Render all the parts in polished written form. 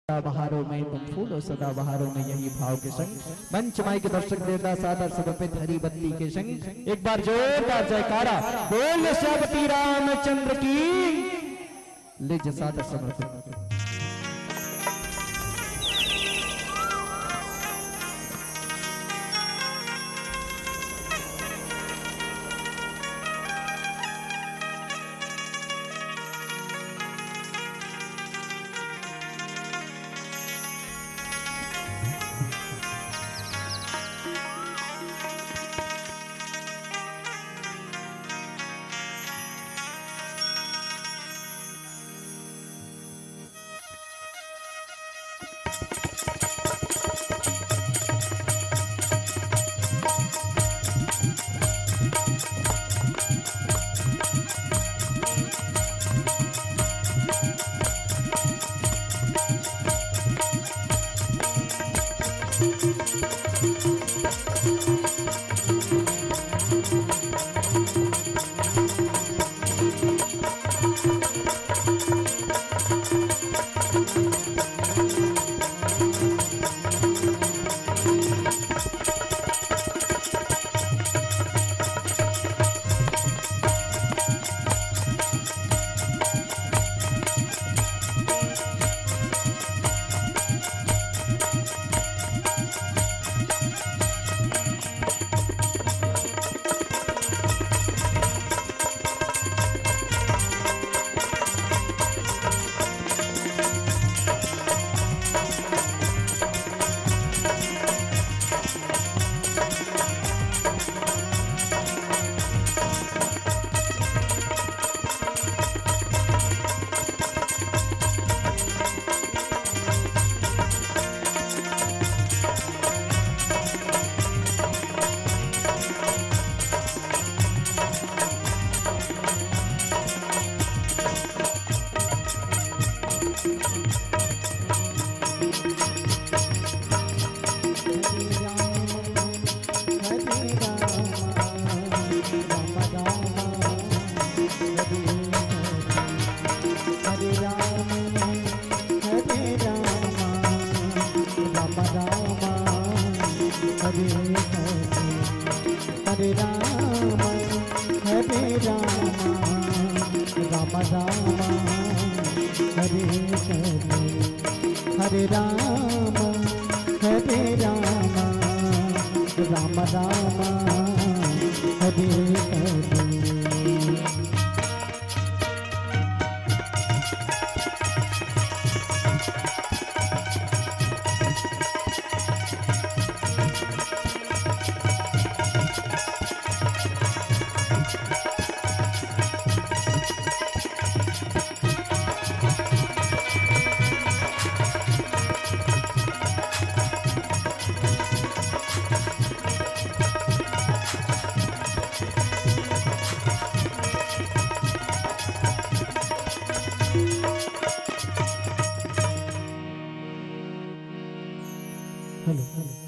बहारों में तुम फूलो सदा बहारों में, यही भाव के संग मंच माई के दर्शक देवता सादर समर्पित हरी बत्ती के संग एक बार जोरदार जयकारा बोल श्यामती रामचंद्र की लिज सादर समर्पित।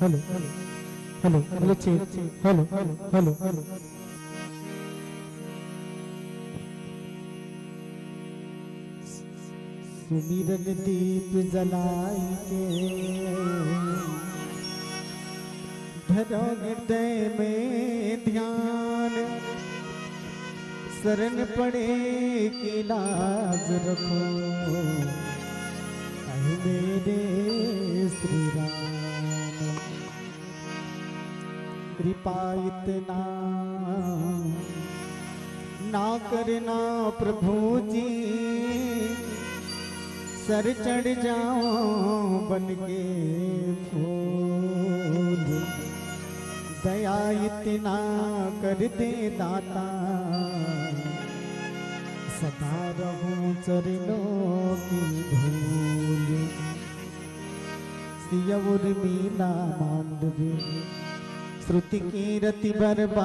हेलो सुमिरन दीप जलाई के धरो हृदय में ध्यान, शरण पड़े की लाज रखो मेरे श्री राम। कृपा इतना ना करना प्रभु जी, सर चढ़ जाओ बन के फूल। दया इतना कर दे दाता, सदा रहूं चरणों की धूल। सियौर मीला मांडवी श्रुति की रति बर्बाद,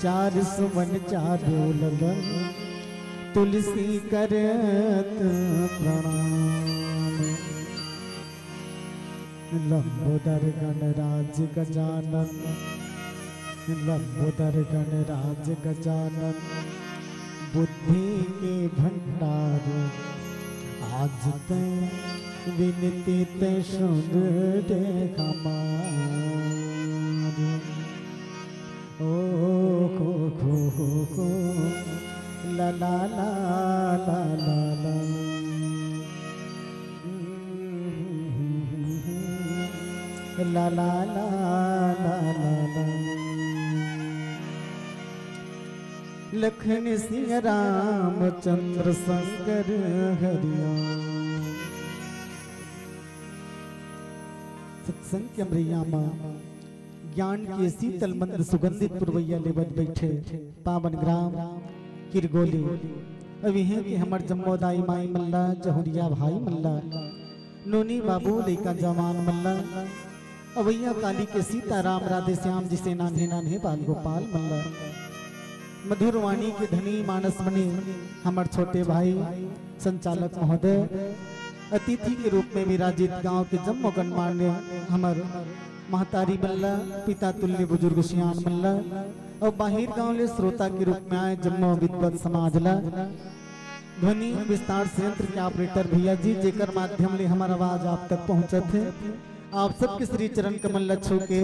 चार सुमन चारो लगन तुलसी करत प्रणाम। लंबोदर गणराज गजानन, लंबोदर गणराज गजानन, बुद्धि के भंडार आज ते विनती ते सुन दे हमारी ओ खो ला ला ला ला ला ला ला ला ला ला ला ला लखन सिंह रामचंद्र शंकर हरिया सत्संग के अमरिया माँ ज्ञान के शीतल मंद सुगंधित पुरवैया लेवत बैठे पावन ग्राम किरगोली अभी है कि हमार जम्मोदाई माई मल्ला जहुरिया भाई मल्ला नोनी बाबू लेका जवान मल्ला अवैया काली के सीताराम राधे श्याम जिसे नान्हे नान्हे बाल गोपाल मल्ला मधुर वाणी के धनी मानस मणि हमार छोटे भाई संचालक महोदय अतिथि के रूप में विराजित गांव के जम्मो गणमान्य हमार महतारी मल्ला पिता तुल्य बुजुर्ग सियान मल्ला और बाहिर गांव ले श्रोता के रूप में आए जम्मो विद्वत समाज ला ध्वनि विस्तार संयंत्र के ऑपरेटर भैया जी जेकर माध्यम ले हमारा आवाज आप तक पहुंचे थे आप सबके श्री चरण कमल लच्छू के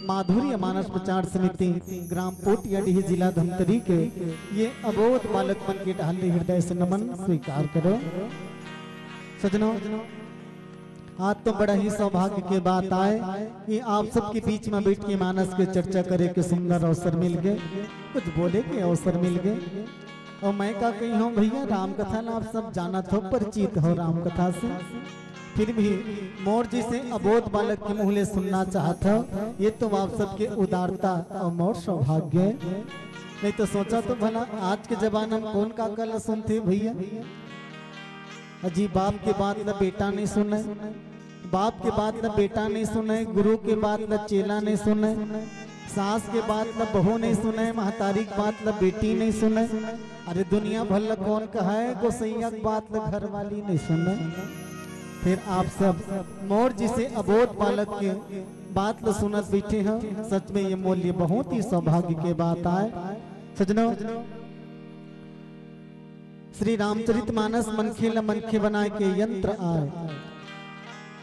माधुर्य मानस प्रचार समिति ग्राम पोटियाडीह जिला धमतरी के ये अबोध बालक मन के ढाले हृदय से नमन स्वीकार करो। सजनों आज तो बड़ा ही सौभाग्य के बात आए कि आप सबके बीच में बैठ के मानस के चर्चा करे के सुंदर अवसर मिल गए, कुछ बोले के अवसर मिल गए। और मैं का कही हूँ भैया राम कथा ना आप सब जाना हो, परिचित हो राम कथा से, फिर भी मोर जी से अबोध बालक के मुँह ले सुनना चाहता हो, ये तो आप सबके उदारता और मोर सौभाग्य है। नहीं तो सोचा तो भला आज के जमाने में कौन का कल सुनते भैया। अजी बाप के बात न बेटा नहीं सुने, बाप के बात न बेटा नहीं सुने, गुरु के बात न चेला नहीं सुने, सास के बात न बहू नहीं सुने, महतारी की बात न बेटी नहीं सुने। अरे दुनिया भर कौन कहा है गोसैया की बात न घर वाली नहीं सुने। फिर आप सब मोर जिसे अबोध बालक के बात न सुनत बैठे हैं, सच में ये मूल्य बहुत ही सौभाग्य के बात आए। सजनों श्री रामचरितमानस मनखे ल मनखे बनाए के यंत्र आए।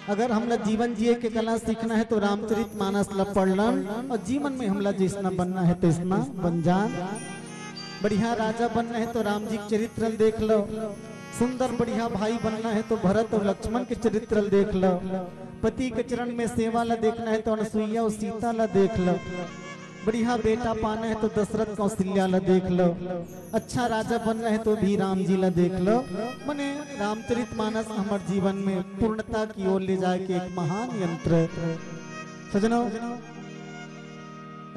अगर हमला जीवन जिए के कला सीखना है तो रामचरितमानस ल पढ़लन, और जीवन में हमला जिसना बनना है तो इसना बन जान। बढ़िया राजा बनना है तो राम जी के चरित्र देख लो, सुंदर बढ़िया भाई बनना है तो भरत और लक्ष्मण के चरित्र देख लो, पति के चरण में सेवा ला देखना है तो अनसुईया और सीता ला देख लो, बढ़िया बेटा पाना है तो दशरथ कौशल्या ला देख लो, अच्छा राजा बनना है तो भी राम जी ला देख लो। मने रामचरितमानस हमारे जीवन में पूर्णता की ओर ले जाए के एक महान यंत्र। सजनों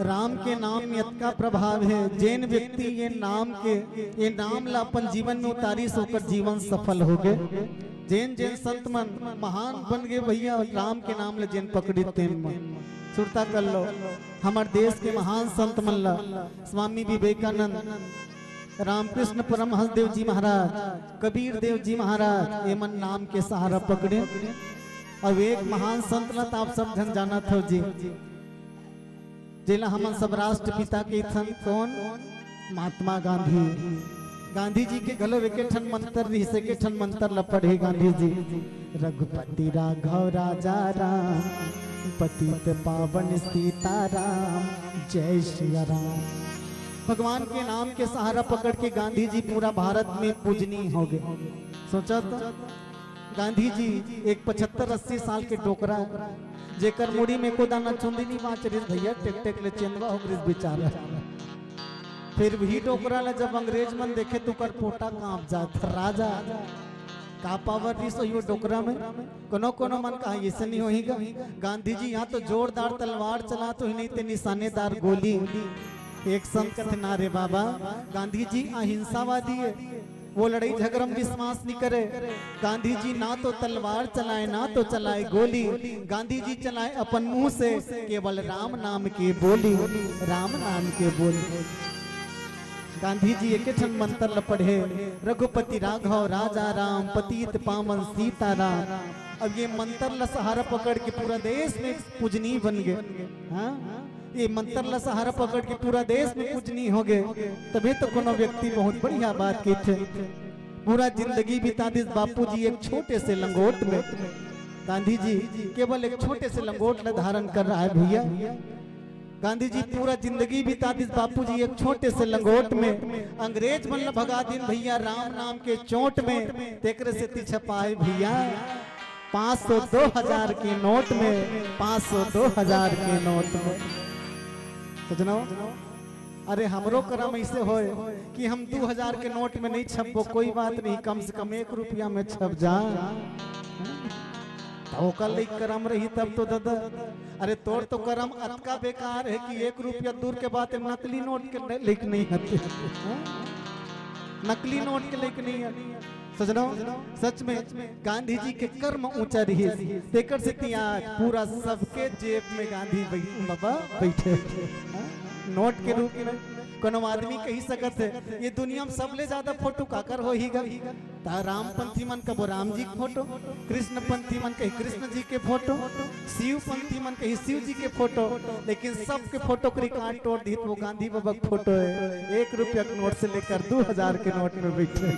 राम के नाम में का प्रभाव है, जैन व्यक्ति ये नाम ला अपन जीवन में उतारी होकर जीवन सफल हो गए। जैन जैन संत मन महान बन गए भैया, राम के नाम ले जैन पकड़ी तेन मन सुरता कर लो। हमारे देश के महान संत मल्ला स्वामी विवेकानंद, रामकृष्ण परमहंस देव जी महाराज, कबीर देव जी महाराज, ये मन नाम के सहारा पकड़े। और एक महान संत न आप सब जन जाना था जी, जेला हम सब राष्ट्रपिता के संत कौन, महात्मा गांधी। गांधी जी के गले एक ठन मंत्र रिसे के ठन मंत्र ल पढ़े गांधी जी, रघुपति राघव राजा राम, पतित पावन सीताराम, जय श्री राम। भगवान के नाम के सहारा पकड़ के गांधी जी पूरा भारत में पूजनीय हो गए। सोचा तो गांधी जी एक 75-80 साल के टोकरा जेकर मुड़ी में को दाना चुंदी नहीं बाचरिस भैया टेक टेक ले चेंदवा हो गरिस बेचारा। फिर भी टोकरा ला जब अंग्रेज मन देखे तो कर पोटा कांप जात, राजा का पावर रिस यो डोकरा में कोनो कोनो मन कहा ऐसे नहीं होएगा। गांधी जी यहाँ तो जोरदार तलवार चला तो ही नहीं ते निशानेदार गोली। एक संत कहते ना रे बाबा गांधी जी अहिंसावादी है, वो लड़ाई झगड़ा में विश्वास नहीं करे। गांधी जी ना तो तलवार चलाए ना तो चलाए गोली, गांधी जी चलाए अपन मुंह से केवल राम नाम की बोली, राम नाम के बोली। गांधी जी एक ठन मंत्र पढ़े, रघुपति राघव राजा राम, पतित पावन सीताराम। अब ये मंत्र ला सहारा पकड़ के पूरा देश में पूजनीय बन गए। हाँ ये मंत्र ला सहारा पकड़ के पूरा देश में पूजनीय हो गए। तभी तो कोनो व्यक्ति बहुत बढ़िया बात की थे। पूरा जिंदगी बिता दी बापू जी एक छोटे से लंगोट में। गांधी जी केवल एक छोटे से लंगोट में धारण कर रहा है भैया। गांधी जी पूरा जिंदगी बिता दी बापू जी एक छोटे से लंगोट में। अंग्रेज मन भगा दिन भैया राम नाम के चोट में। तेकरे से ती छपाए भैया 500 2000 के नोट में, 500 2000 के नोट में। सजना अरे हमरो करम ऐसे होए कि हम 2000 के नोट में नहीं छपो, कोई बात नहीं, कम से कम 1 रुपया में छप जा। तो कल करम रही तब तो दादा। अरे तोड़ तो करम अतका बेकार है कि 1 रुपया दूर के बात नकली नोट के लेके नहीं हते, नकली नोट के लेके नहीं है। सजनो सच में गांधी जी के कर्म ऊंचा रही। तेकर से त्याग पूरा सबके जेब में गांधी बाबा बैठे नोट के रूप में। कोनो आदमी कही सकत है ये दुनिया में सबले ज्यादा फोटो काकर हो ही गई। रामपंथी मन कबो राम जी के फोटो, कृष्णपंथी मन कही कृष्ण जी के फोटो, शिवपंथी मन कही शिव जी के फोटो, लेकिन सबके फोटो के रिकॉर्ड तोड़ दी वो गांधी बाबा के फोटो है। 1 रुपया के नोट से लेकर 2000 के नोट में बैठे।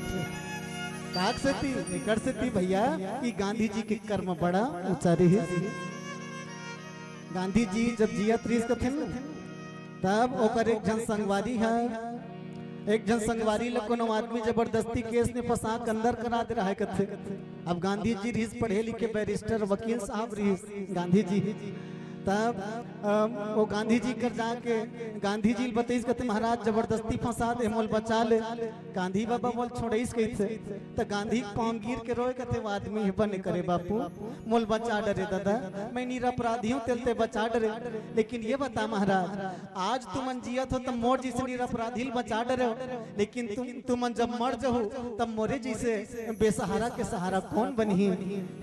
काक से थी निकट से थी भैया कि गांधी जी के कर्म बड़ा ऊंचा रही। गांधी जी जब जियत रही थे तब ओकर एक जन संगवारी है, एक जन संगवारी ल कोनो आदमी जबरदस्ती केस ने फंसा के अंदर करा दे रहा है कथे। अब गांधी जी रही पढ़े लिखे बैरिस्टर वकील साहब रही गांधी जी। तब वो गांधी जी कर जाके गांधी जी बताइस कहते महाराज जबरदस्ती फंसा दे मोल बचा ले। गांधी बाबा बोल छोड़ीस कैसे तो गांधी पाँव गिर के रोए कहते वो आदमी बने करे बापू मोल बचा डरे दादा, मैं निरपराधी हूँ तेलते बचा डरे। लेकिन ये बता महाराज आज तुमन जियत हो तब मोर जैसे निरपराधी बचा डरे हो, लेकिन तुमन जब मर जाओ तब मोरे जैसे बेसहारा के सहारा कौन बनी।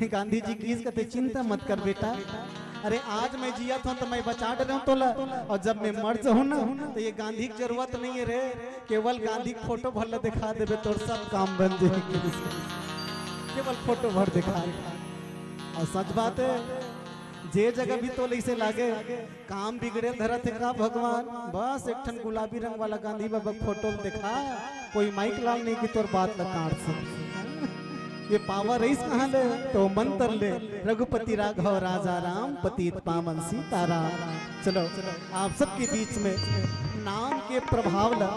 गांधी जी की कहते चिंता मत कर बेटा, अरे आज मैं जिया था तो मैं बचा रहा हूँ तोला, और जब मैं मर जाऊँ ना तो ये गांधी की जरूरत नहीं है रे, केवल गांधी की फोटो भर दिखा देवे तो सब काम बन जाएगी। केवल फोटो भर दिखा। और सच बात है जे जगह भी तो ऐसे लागे काम बिगड़े धरत है का भगवान, बस एक ठन गुलाबी रंग वाला गांधी बाबा फोटो दिखा, कोई माइक लाल नहीं की तोर बात लकाट से। ये पावर रईस कहाँ ले तो मंत्र ले, रघुपति राघव राजा राम पतित पावन सीताराम। चलो आप सबके बीच में नाम के प्रभाव ला,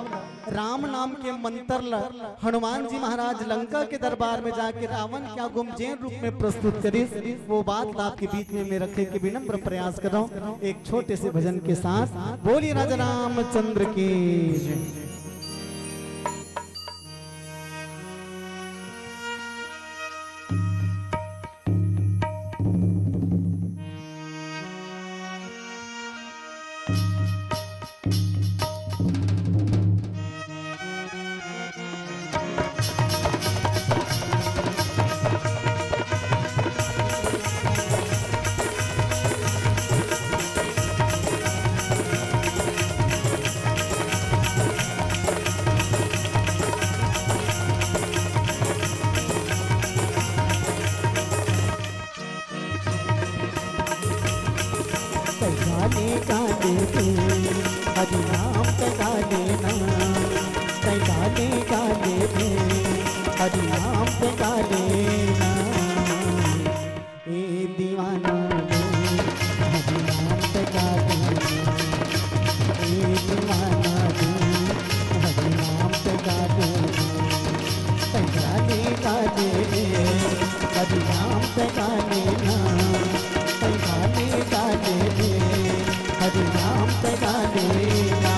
राम नाम के मंत्र ला हनुमान जी महाराज लंका के दरबार में जाके रावण क्या गुमजेन रूप में प्रस्तुत करी, वो बात आपके बीच में मैं रखने के विनम्र प्रयास कर रहा हूँ एक छोटे से भजन के साथ। बोलिए राजा रामचंद्र की। हरि नाम का लेना गाले गाले हरि नाम का लेना ए दीवाना हरि नाम का लेना ए दीवाना हरि नाम का लेना गाले गाले हरि नाम का लेना गाले गाले हरि नाम का लेना।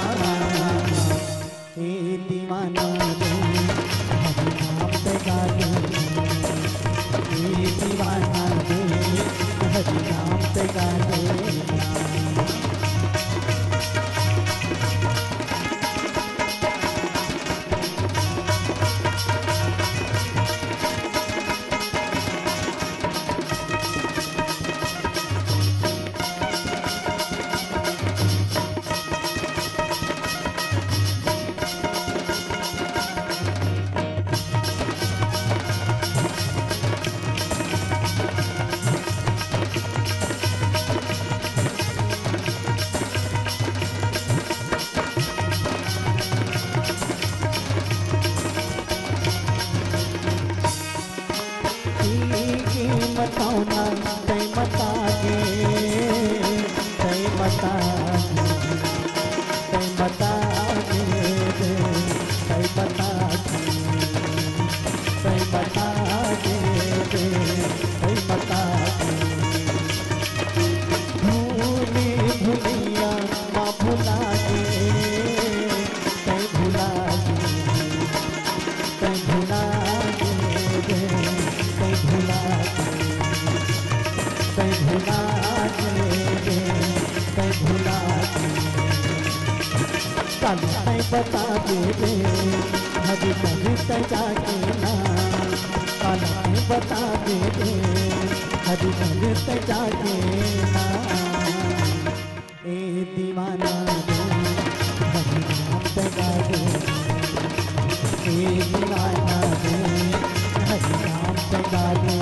की मताना तय मतागे तय मतागे तय मतागे तय मतागे तय मतागे तय मतागे भूले भूलिया माँ भुला गे तय भुला गे तय भुला गे तय भुला तय भुला गे तय भुला कल तय बता दे हरी कभी तय जाके ना कल तय बता दे हरी कभी तय जाके ना ए दीवाना दे हरी नाम तय गावे ए दीवाना दे हरी नाम तय गावे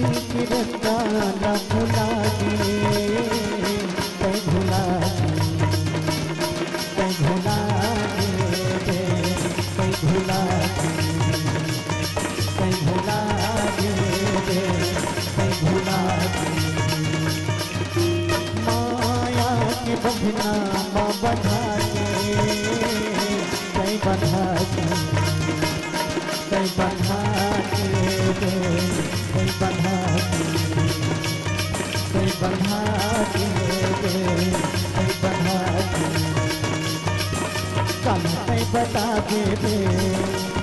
किरदारा भुला गे तय भुला तय भुला गे तय भुला तय भुला गे तय भुला माया के बंधना माँ बंधा के तय बंधा के तय बंधा के तय बंधा तय बंधा के तय बंधा कल तय बता दे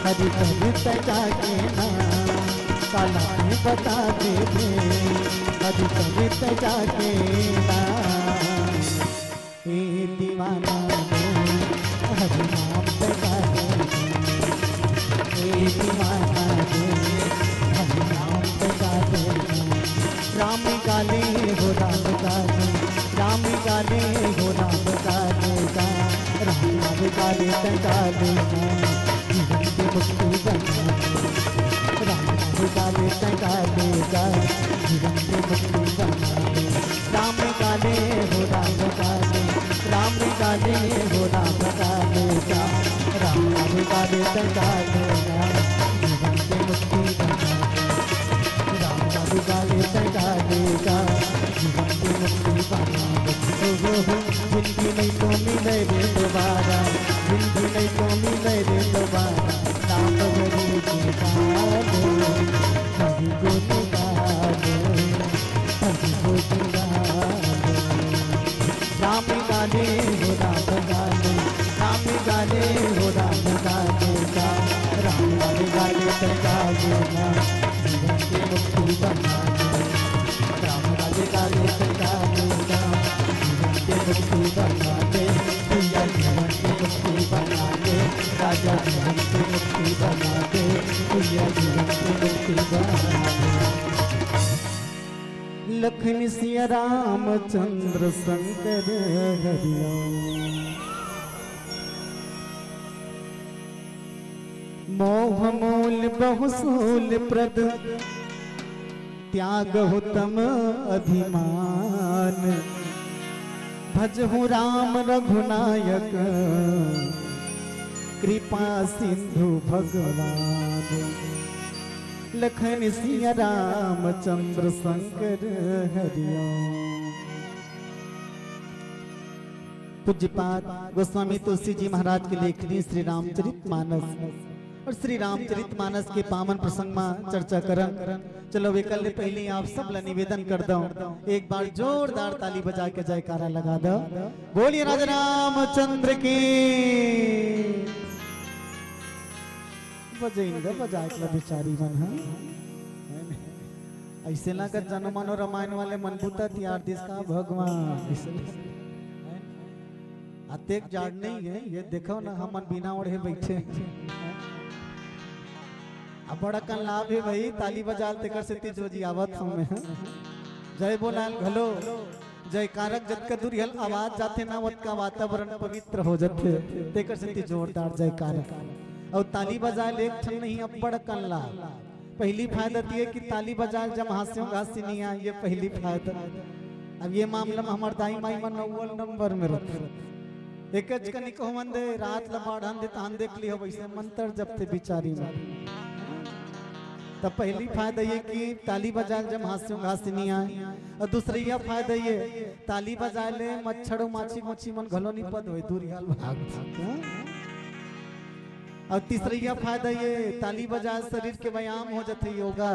हरी कभी तय जाके ना कल तय बता दे हरी कभी तय जाके ना ए दीवाना दे हरी नाम तय गावे ए दीवाना दे हरी नाम तय गावे राम काले हो राम काले राम काले हो राम काले का राम काले तय काले जीवन की मुक्ति बना राम काले तय काले का जीवन की मुक्ति बना राम काले हो राम काले राम काले हो राम काले का राम काले तय काले का जीवन की मुक्ति बना राम काले तय काले का जीवन की मुक्ति बना जिंदगी नहीं तो मिले रे दोबारा जिंदगी नहीं तो मिले रे दोबारा राम हरि के गालो हरि को निकालो हरि को निकालो राम गाले हो राम गाले राम गाले हो राम गाले का राम गाले तय गाले ना जीवन की मुक्ति बना राम गाले तय गाले ना मुक्ति बना दे भैया जीवन की मुक्ति बना दे राजा जीवन की मुक्ति बना दे भैया जीवन की मुक्ति बना दे लखन सिया रामचंद्र शंकर हरिओम मोह मूल बहुसूल प्रद त्याग तम अभिमान भजहु राम रघुनायक कृपा सिंधु भगवान लखन सिया रामचंद्र शंकर हरिओम पूज्यपाद गोस्वामी तुलसी जी महाराज के लेखनी श्री रामचरितमानस और श्री रामचरितमानस के पावन प्रसंग में चर्चा करन चलो विकल्प पहले आप सब ला निवेदन कर दो एक बार जोरदार ताली बजा के जयकारा लगा दो बोलिए राजा रामचंद्र की बजाइंदा बजा एक बिचारी मन ऐसे लागत जनमन और रामायण वाले मनबूता त्यार दिस का भगवान अतेक जाड़ नहीं है ये देखो ना हम बिना ओढ़े बैठे अब बड़ा कन लाभ है भाई ताली बजाल तेकर से तिजोजी आवत हमें जय बोलाल घलो जय कारक जत का दुरियल आवाज जाते ना वत का वातावरण पवित्र हो जाते तेकर से ती जोरदार जय कारक और ताली बजाल एक ठन नहीं अब बड़ा कन लाभ पहली फायदा ये कि ताली बजाल जब हास्यों घासी नहीं आई ये पहली फायदा अब ये मामला में हमारे दाई माई मन अव्वल नंबर में रखे एक कनिक हो मन दे रात लबाड़न दे तान देख लियो वैसे मंत्र जपते बिचारी में तब पहली फायदा ये कि ताली बजा जब हास्यों घासी नहीं आए और दूसरी यह फायदा ये ताली बजा ले मच्छरों माछी मोची मन घलो नहीं पद होए दूरी हाल भाग और तीसरी यह फायदा ये ताली बजा शरीर के व्यायाम हो जाते योगा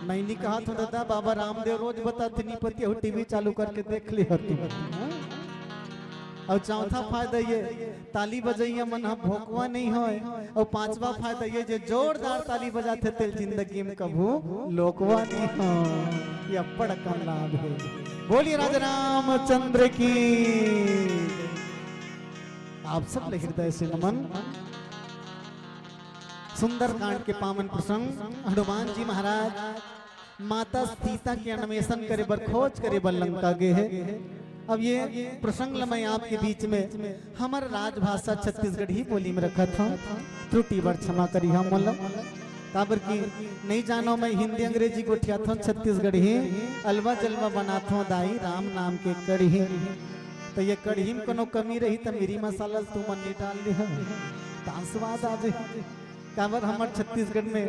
मैंने कहा तो दादा बाबा रामदेव रोज बताते नहीं पति हो टीवी चालू करके देख ली होती और चौथा फायदा ये ताली बजाइया मन हम भोकवा नहीं हो और पांचवा फायदा ये जो जोरदार ताली बजाते थे जिंदगी में कभू लोकवा नहीं हो ये बड़ा कम लाभ है बोलिए राजा रामचंद्र की आप सब हृदय से नमन सुंदर कांड के पावन प्रसंग हनुमान जी महाराज माता सीता के अन्वेषण करे बर खोज करे बर लंका गए है अब ये प्रसंग मैं आपके बीच में हमारा राजभाषा छत्तीसगढ़ ही बोली में रखा था त्रुटि बर क्षमा करी हम काबर की नहीं जानो मैं हिंदी अंग्रेजी को ठिया था छत्तीसगढ़ ही अलवा जलवा बनाता दाई राम नाम के कड़ी तो ये कड़ी में कोनो कमी रही तो मेरी मसाला तू मन नहीं डाल दिया स्वाद आ जाए काबर हमारे छत्तीसगढ़ में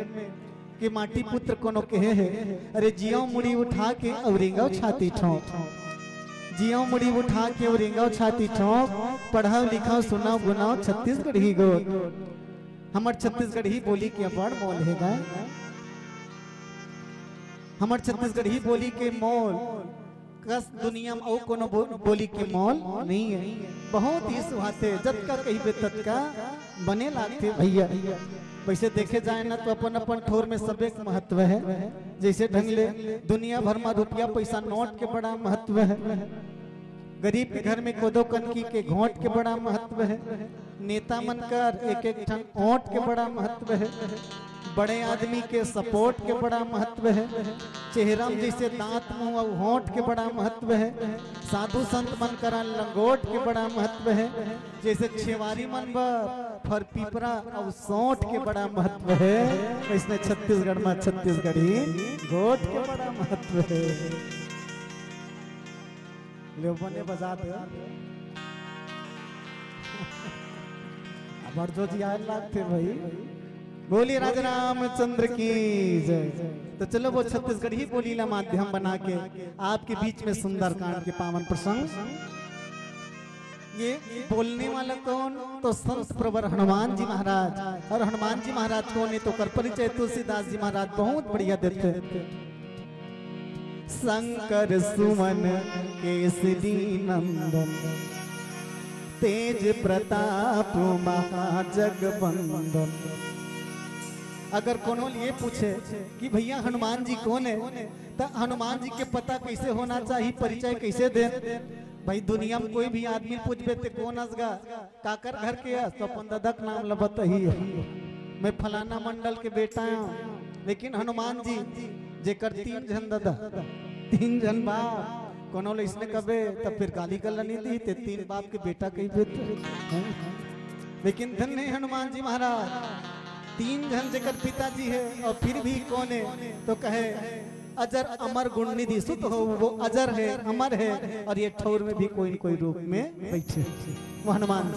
कि माटी पुत्र कोनो कहे है अरे जियो मुड़ी उठा के औरिंगा छाती ठोंक जियो मुड़ी उठा के औरिंगा छाती ठोंक पढ़ाओ लिखाओ सुनाओ गुनाओ छत्तीसगढ़ ही गो हमारे छत्तीसगढ़ ही बोली के बड़ मोल है हमारे छत्तीसगढ़ ही बोली के मोल कस दुनिया में और कोनो बोली के मोल नहीं है बहुत ही सुहाते जत का कही बे तत का बने लागते भैया वैसे देखे जाए ना तो अपन अपन ठोर में सब एक महत्व है जैसे ढंग ले दुनिया भर में रुपया पैसा नोट के बड़ा महत्व है गरीब के घर में कोदो कनकी के घोट के बड़ा महत्व है नेता मनकर एक एक ठन ओट के बड़ा महत्व है बड़े आदमी के सपोर्ट के बड़ा महत्व है चेहरा में जैसे दांत मुंह और होंठ के बड़ा महत्व है साधु संत मन करा लंगोट के बड़ा महत्व है जैसे छेवारी मन फर पीपरा और सोंठ के बड़ा महत्व है इसने छत्तीसगढ़ में छत्तीसगढ़ी गोट के बड़ा महत्व है ले बजा दे अब जो जी आए लागते भाई बोलिए राजा रामचंद्र की जय तो चलो वो छत्तीसगढ़ ही बोली ला माध्यम बना के आपके बीच में सुंदर कांड के पावन प्रसंग ये बोलने वाला कौन तो संत प्रवर हनुमान जी महाराज और हनुमान जी महाराज कौन है तो कर परिचय तुलसीदास जी महाराज बहुत बढ़िया देते शंकर सुमन केसरी नंदन तेज प्रताप महाजगबंदन अगर कोनो ये पूछे कि भैया हनुमान जी कौन है तो हनुमान जी के पता कैसे होना चाहिए परिचय कैसे दे भाई दुनिया में कोई भी आदमी पूछबे ते कौन असगा काकर घर के तो अपन दादा का नाम लबत ही मैं फलाना मंडल के बेटा हूँ लेकिन हनुमान जी जेकर 3 जन दादा 3 जन बाप कोनो ले इसने कबे तब फिर गाली गल्ला नहीं दी ते 3 बाप के बेटा कही बेटे लेकिन धन्य हनुमान जी महाराज 3 जन जेकर पिताजी है और फिर भी कौन है तो कहे अजर अमर गुणनिधि सुत हो वो अजर है अमर है और ये ठौर में भी कोई कोई रूप में बैठे वो हनुमान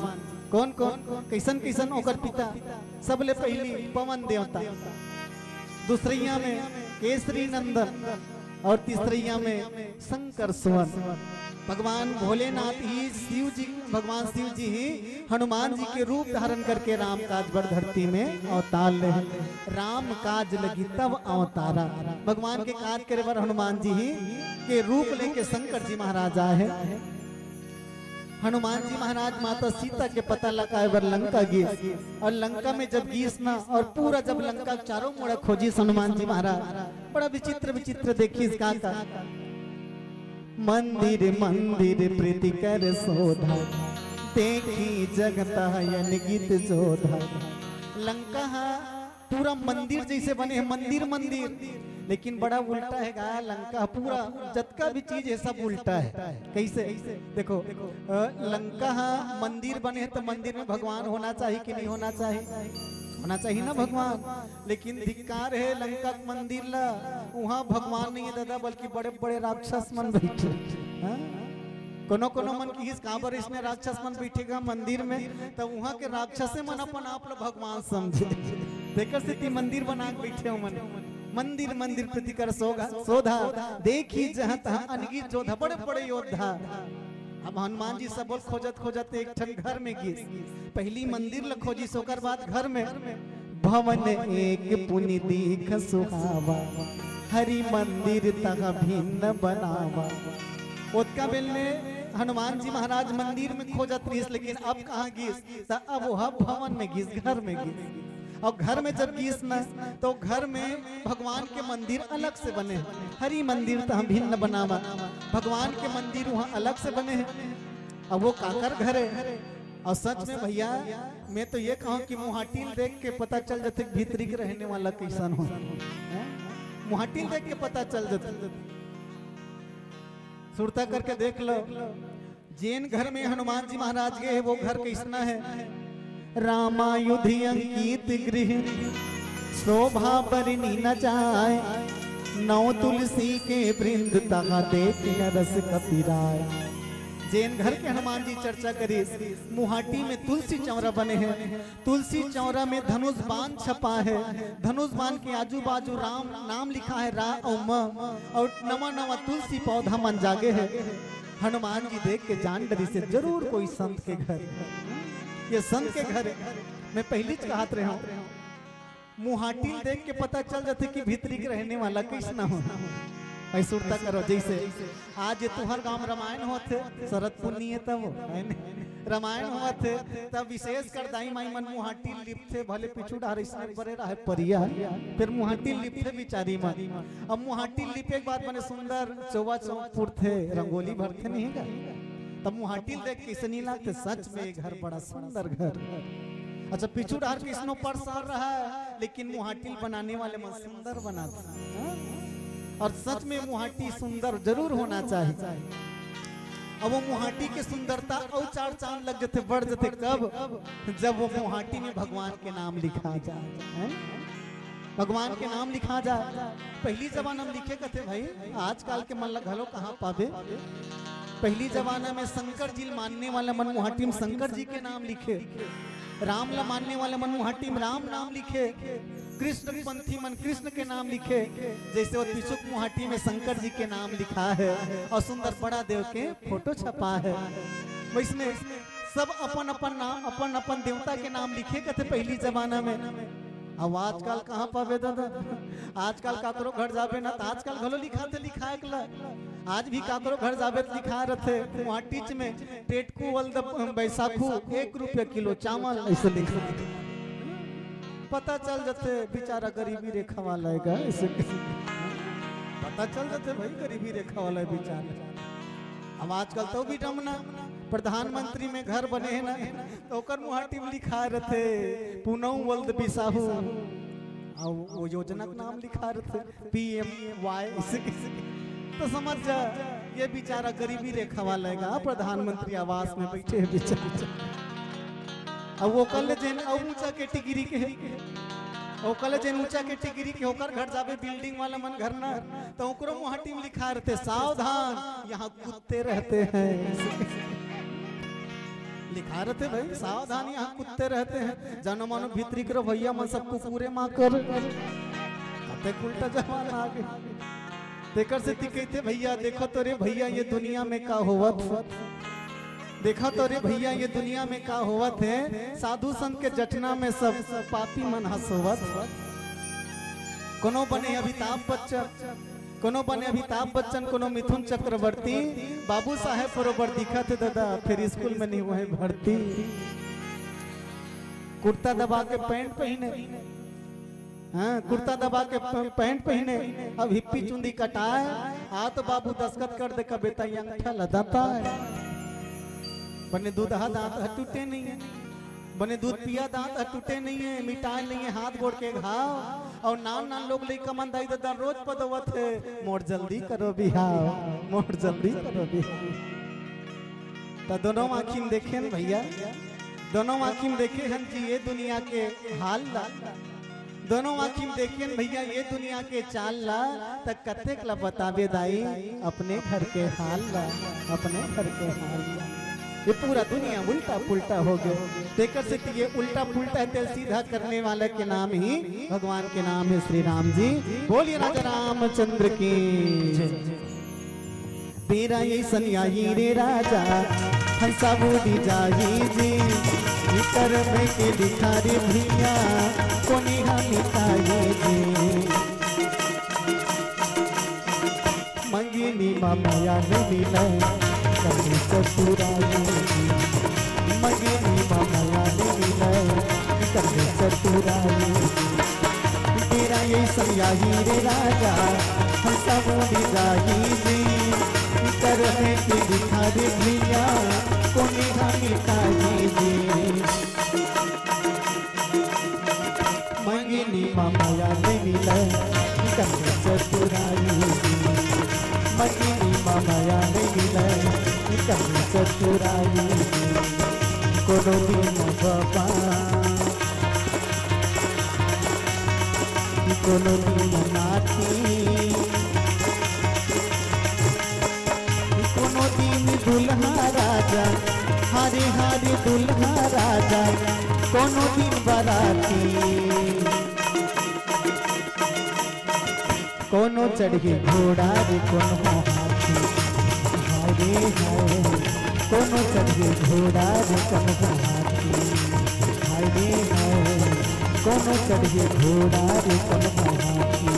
कौन कौन कैसन कैसन ओकर पिता सबले पहली पवन देवता दूसरिया में केसरी नंदन और तीसरिया में शंकर सुवन भगवान भोलेनाथ ही शिव जी भगवान शिव जी ही हनुमान जी के रूप धारण करके राम काज बर धरती में अवतार ले राम काज लगी तब अवतारा भगवान के काज करे बर हनुमान जी ही के रूप लेके शंकर जी महाराज आए हैं हनुमान जी महाराज माता सीता के पता लगाए बर लंका गए और लंका में जब गीस ना और पूरा जब लंका चारों मुड़ा खोजी हनुमान जी महाराज बड़ा विचित्र विचित्र देखी का मंदिर मंदिर प्रीति कर सोधा देखी जगता गीत जोधा। लंका पूरा मंदिर जैसे बने हैं, मंदिर मंदिर, लेकिन बड़ा उल्टा है गा लंका। पूरा जतका भी चीज है सब उल्टा है। कैसे देखो लंका मंदिर बने हैं तो मंदिर में भगवान होना चाहिए कि नहीं होना चाहिए? होना चाहिए ना भगवान। लेकिन धिक्कार है लंका मंदिर ला, वहाँ भगवान नहीं है दादा, बल्कि बड़े बड़े राक्षस मन बैठे। कोनो कोनो मन की हिस कहाँ पर इसने राक्षस मन बैठेगा मंदिर में, तो वहाँ के राक्षसे मन अपन आप लोग भगवान समझे। देखकर स्थिति मंदिर बना के बैठे हो मन। मंदिर मंदिर प्रति कर सोधा देखी जहाँ तहाँ अनगित जोधा, बड़े बड़े योद्धा। अब हनुमान जी सब खोजत खोजत एक ठन घर में गए। पहली मंदिर ल खोजी, सोकर बाद घर में भवन एक पुनि दीख सुहावा, हरि मंदिर तह भिन्न बनावा। ओतका बेल में हनुमान जी महाराज मंदिर में खोजत रही, लेकिन अब कहाँ गिस? अब वह भवन में गिस, घर में गिस। और घर में जब गिस न तो घर में भगवान के मंदिर अलग से बने, हरि मंदिर तो हम भिन्न बनावा। भगवान के मंदिर वहाँ अलग से बने हैं। अब वो काकर घर है। और सच में भैया मैं तो ये कहूँ कि मुहाटिल देख के पता चल जाते भीतरी के रहने वाला कैसन हो। मुहाटिल देख के पता चल जाते। सुरता करके देख लो, जैन घर में हनुमान जी महाराज गए वो घर कैसना है। रामायुध अंकित गृह शोभा बरनी न जाए, नौ तुलसी के वृंद तहा देख रस कपिराय। जैन घर के हनुमान जी चर्चा करी। मुहाटी में तुलसी चौरा बने हैं, तुलसी चौरा में धनुष बाण छपा है। धनुष बाण के आजू बाजू राम नाम लिखा है, रा और नवा नवा तुलसी पौधा मन जागे है। हनुमान जी देख के जान डरी से जरूर कोई संत के घर, ये संत के घर है। मैं पहली कहत रहा हूँ, मुहाटिल देख के पता चल जाते कि भीतरी के रहने वाला कैसना हो। ऐसा उड़ता करो जैसे आज तुहर गांव रामायण होते, शरद पुण्य तब रामायण होते तब विशेष कर दाई माई मन मुहाटिल लिपथे, भले पिछू डार बरे रहे परिया, फिर मुहाटिल लिपथे बिचारी मन। अब मुहाटिल लिपे के बाद बने सुंदर चौवा चौपुर थे, रंगोली भरते नहीं गा। तब मुहाटिल देख कैसे नहीं लगते, सच में घर बड़ा सुंदर घर। अच्छा पिछू डार किसनो परसार रहा है, लेकिन मुहाटिल बनाने वाले मन सुंदर बनाते। और सच में मुहाटी सुंदर जरूर होना चाहिए। अब वो मुहाटी की सुंदरता और चार चांद लग जाते, बढ़ जाते। कब? जब वो मुहाटी में भगवान के नाम लिखा जाए, भगवान के नाम लिखा जाए। पहली जमाना में लिखे कहते भाई, आजकल के मन घलो कहाँ पावे। पहली जमाना में शंकर जी मानने वाला मन मुहाटी में शंकर जी के नाम लिखे, राम ला मानने वाले मन मुहाटी में राम नाम लिखे, कृष्ण पंथी मन कृष्ण के नाम लिखे। जैसे वो पिछुक मुहाटी में शंकर जी के नाम लिखा है और सुंदर बड़ा देव के फोटो छपा है। वैसने सब अपन अपन नाम, अपन अपन देवता के नाम लिखे कहते पहली जमाना में। अब आजकल कहाँ पावे दादा? आजकल काकरो घर जाबे ना तो आजकल घलो लिखाते लिखाए कला। आज भी काकरो घर जाबे तो लिखा रहते मुहाटीच में टेटकू वल्द बैसाखू 1 रुपया किलो चावल, ऐसे लिखा। पता चल जाते बेचारा गरीबी रेखा वाला है, ऐसे पता चल जाते भाई गरीबी रेखा वाला है बेचारा। अब आजकल तो भी डमना प्रधानमंत्री में घर बने हैं ना, तो कर मुहाटी में लिखा रहते पुनऊ वल्द बिसाहू, और वो योजना का नाम लिखा रहते PMY। तो समझ जा ये बेचारा गरीबी रेखा वाला है, प्रधानमंत्री आवास में बैठे हैं बेचारा। अब वो कल जैन ऊंचा कैटेगरी के है, वो कल जैन ऊंचा कैटेगरी के होकर घर जाबे बिल्डिंग वाला मन घर ना, तो ओकरो मुहाटी में लिखा रहते सावधान यहाँ कुत्ते रहते हैं। लिखा रहते भाई सावधान यहाँ कुत्ते रहते हैं। जानो मानो भीतरी करो भैया मन सबको पूरे माँ कर उल्टा जमाना आ गया। देकर से कहते भैया देखो तो रे भैया ये दुनिया में का होवत, देखा तो रे भैया ये दुनिया में का होवत है। साधु संत के जटना में सब पापी मन हंसोवत। कोनो बने अमिताभ बच्चन, कोनो बने अमिताभ बच्चन, कोनो मिथुन चक्रवर्ती, बाबू साहेब बरोबर दिखा थे दादा, फिर स्कूल में नहीं हुए भर्ती। कुर्ता दबा के पैंट पहने, हाँ कुर्ता दबा के पैंट पहने, अब हिप्पी चुंदी कटाए, आ तो बाबू दस्खत कर दे कबेता अंगूठा लदाता है। बने दूधा दांत टूटे नहीं है, बने दूध पिया दांत टूटे नहीं है, मिटाए नहीं है हाथ गोड़ के घाव। और नान नान लोग लेकर मंदाई दादा रोज पदवत है, मोड़ जल्दी करो बिहाव, मोड़ जल्दी करो बिहाव। तो दोनों आँखिन देखे न भैया, दोनों आँखिन देखे हन जी ये दुनिया के हाल ला, दोनों आँखिन देखे न भैया ये दुनिया के चाल ला। तक कतेक ला बताबे दाई अपने घर के हाल ला, अपने घर के हाल ला। ये पूरा दुनिया उल्टा पुल्टा हो गया, देकर से ये उल्टा पुल्टा है तेल सीधा करने वाले के नाम ही भगवान के नाम है श्री राम जी। बोलिए राजा रामचंद्र की। तेरा ये सन्याही रे राजा हंसा बूढ़ी जाही जी, कर के दिखा रे भैया कोनी हमिताई जी। मंगिनी माया ने मिला कभी चतुराई, मंगिनी माया ने मिला कभी चतुराई। तेरा ये सन्याही रे राजा हंसा बूढ़ी जाही जी, कर के दिखा रे भैया कोनी हमिताई जी। मंगिनी माया ने मिला कभी चतुराई, मंगिनी माया ने मिला कभी चतुराई। कोनो दिन बाबा कोनो दिन नाती, कोनो दिन दुल्हा राजा हरे हरे दुल्हा राजा, कोनो दिन बराती, कोनो चढ़े घोड़ा रे कोनो हाथी, हाय हाय कोनो चढ़े घोड़ा रे कोनो हाथी, हाय हाय कोनो चढ़े घोड़ा रे कोनो हाथी।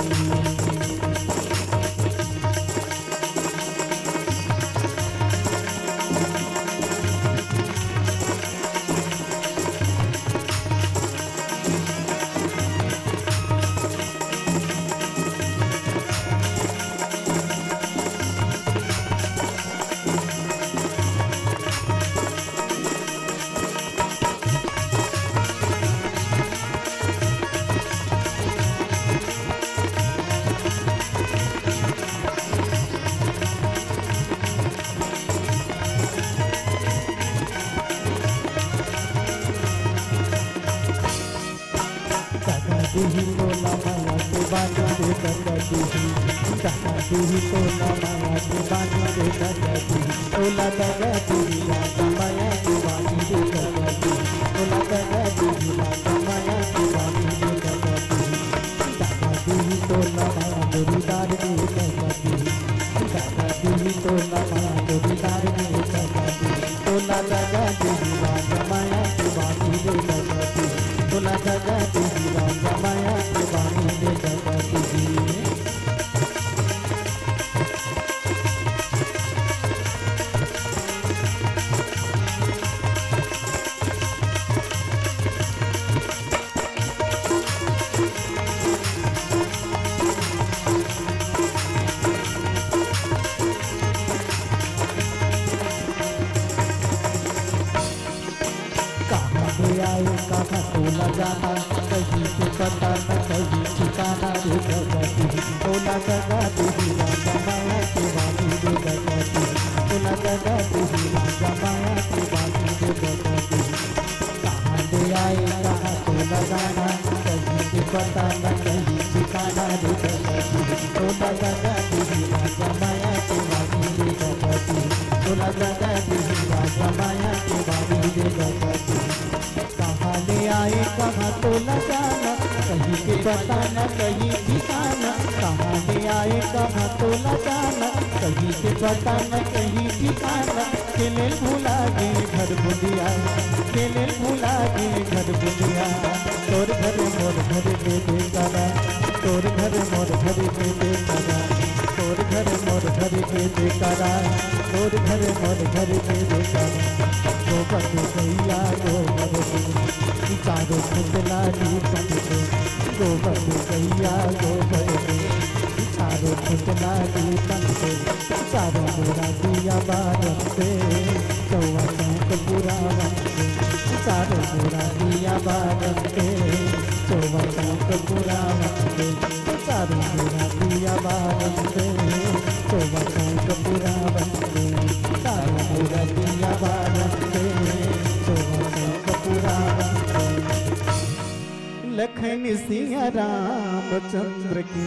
देही तोला माया के बानी रे दादा देही, दादा देही तोला माया के बानी रे दादा देही, तोला दादा देही राजा माया के बानी रे दादा देही, तोला दादा देही राजा माया के बानी रे दादा देही। दादा देही तोला माया जोरीदार रे दादा देही, दादा देही तोला माया जोरीदार रे दादा देही, तोला दादा देही राजा माया के बानी रे दादा देही, तोला दादा देही राजा माया के बानी रे दादा देही। आए कहाँ तोला जाना कहीं के पता न कहीं ठिकाना रे दादा देही, तोला दादा देही राजा माया के बानी रे दादा देही, तोला दादा देही राजा माया के बानी रे दादा देही। कहाँ ले आए कहाँ तोला जाना कहीं के पता न कहीं ठिकाना रे दादा देही, तोला दादा देही राजा माया के बानी रे दादा देही, तोला दादा देही राजा माया के बानी रे दादा देही। कहाँ ले आए कहाँ तोला जाना कहीं के पता न कहीं ठिकाना, कहाँ ले आए कहाँ तोला जाना कहीं के पता न कहीं ठिकाना। खेले भूला गे घर बुलिया, खेले भूला गे घर बुलिया, तोर घर मोर घर दे दे करा, तोर घर मोर घर दे दे करा, तोर घर मोर घर के जयकारा, तोर घर मोर घर के जयकारा। गोबर गैया गोबर चारों पुतला लीपन दे, गोबर गैया गोबर चारों पुतला लीपन दे, चारों मेरा दिया बारन दे, चौवा चौक पूरा बन दे, चारों मेरा दिया बारन दे, चौवा चौक पूरा बन दे, चारों मेरा दिया बारन दे, चौवा चौक पूरा बन दे, चारों मेरा दिया बारन दे, चौवा चौक पूरा बन दे। लखन सिया रामचंद्र की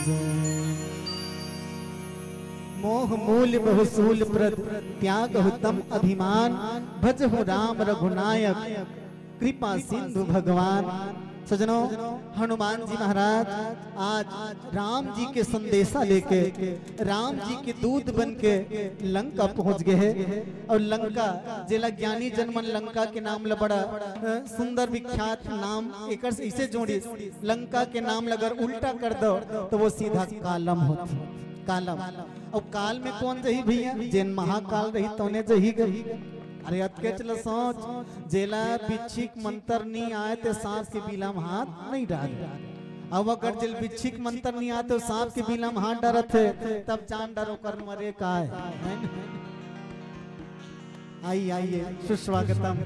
जय। मोह मूल बहुसूल प्रद त्याग तम अभिमान, भजहु राम रघुनायक कृपा सिंधु भगवान। सजनों, हनुमान जी महाराज आज राम जी के संदेशा लेके, राम जी के दूध बन के लंका पहुंच गए हैं। और लंका जिला ज्ञानी जनमन लंका के नाम ला बड़ा सुंदर विख्यात नाम एक इसे जोड़ी, लंका के नाम अगर उल्टा कर दो तो वो सीधा कालम होती, कालम। और काल में कौन रही भैया, जैन महाकाल रही तौने जही गई। अरे अतके चलो सोच, जेला बिच्छिक मंत्र नहीं आए तो सांप के बिला में हाथ नहीं डाल। अब अगर जेल बिच्छिक मंत्र नहीं आए तो सांप के बिला में हाथ डरत है, तब जान डरो कर मरे का है। आइए सुस्वागतम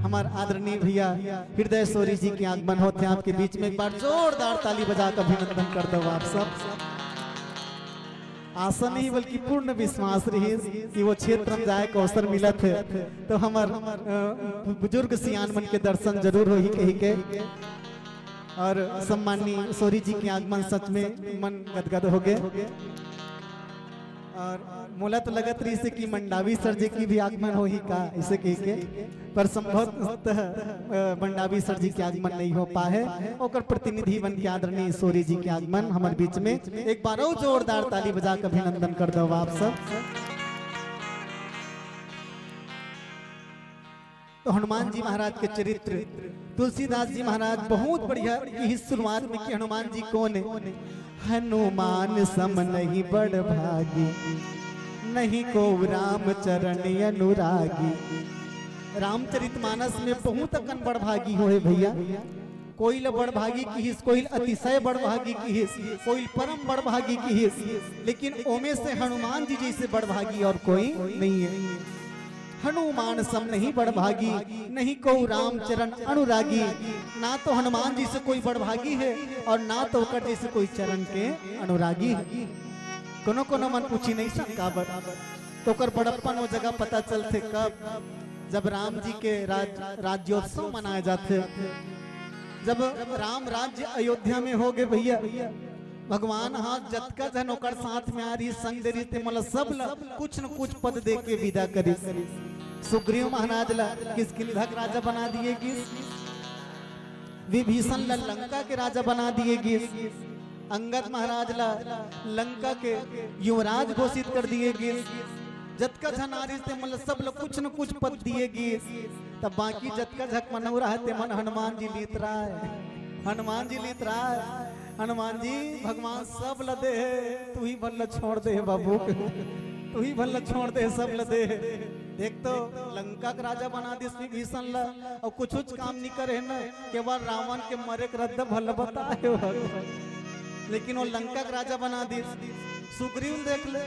हमारे आदरणीय भैया हृदय सोरी जी के आगमन होते हैं आपके बीच में। एक बार जोरदार ताली बजा कर अभिनंदन कर दो आप सब। आशा नहीं बल्कि पूर्ण विश्वास रही कि वो क्षेत्र में जाए का अवसर मिला थे तो हमार बुजुर्ग सियान मन के दर्शन जरूर हो ही कही के। और सम्माननीय सोरी जी के आगमन सच में मन गदगद हो गए। और मोला तो लगत रही से कि मंडावी सर जी की भी आगमन हो ही का इसे कही के, पर संभवतः मंडावी सर जी के आगमन नहीं हो पाए। और प्रतिनिधि बन के आदरणीय सोरी जी के आगमन हमारे बीच में। एक बार और जोरदार ताली बजा कर अभिनंदन कर दो आप सब। तो हनुमान जी महाराज के चरित्र तुलसीदास जी महाराज बहुत बढ़िया की शुरुआत में कि हनुमान जी कौन है। हनुमान सम नहीं बड़ भागी, नहीं को राम चरण अनुरागी। रामचरितमानस में बहुत अकन बड़ भागी हो भैया। कोई ल बड़ भागी की हिस, कोई अतिशय बड़ भागी की हिस, कोई परम बड़ भागी की हिस, लेकिन ओमे से हनुमान जी जैसे बड़ भागी और कोई नहीं है। हनुमान सम नहीं बड़ भागी, नहीं को राम चरण अनुरागी। ना तो हनुमान जी से कोई बड़ भागी है और ना तो कर जैसे कोई चरण के अनुरागी। कोनो कोनो मन पूछी नहीं सकता बर तो कर बड़प्पन वो जगह पता चलते कब, जब राम जी के राज्योत्सव मनाए जाते। जब राम राज्य अयोध्या में हो गए भैया, भगवान हाथ जतका जन ओकर साथ में आ रही संग दे रही मतलब सब कुछ न कुछ पद दे के विदा करी। सुग्रीव महाराज ला किष्किंधा राजा बना दिए गिस, विभीषण ला लंका के राजा बना दिए गिस, अंगद महाराज ला लंका के युवराज घोषित कर दिए गिस। जतका जन आ रही थे मतलब सब लोग कुछ न कुछ पद दिए गिस। तब बाकी जतका झक मनौरा है ते मन हनुमान जी लीत रहा है, हनुमान जी लीत रहा है। हनुमान जी भगवान सब लदे है, तू ही भल्ला छोड़ दे बाबू, तू ही भल्ला छोड़ दे सब लदे है। देख तो लंका का राजा बना दी विभीषण ला और कुछ काम नहीं करे न, केवल रावण के मरे के रद्द भल बताए, लेकिन वो लंका का राजा बना दी। सुग्रीव देख ले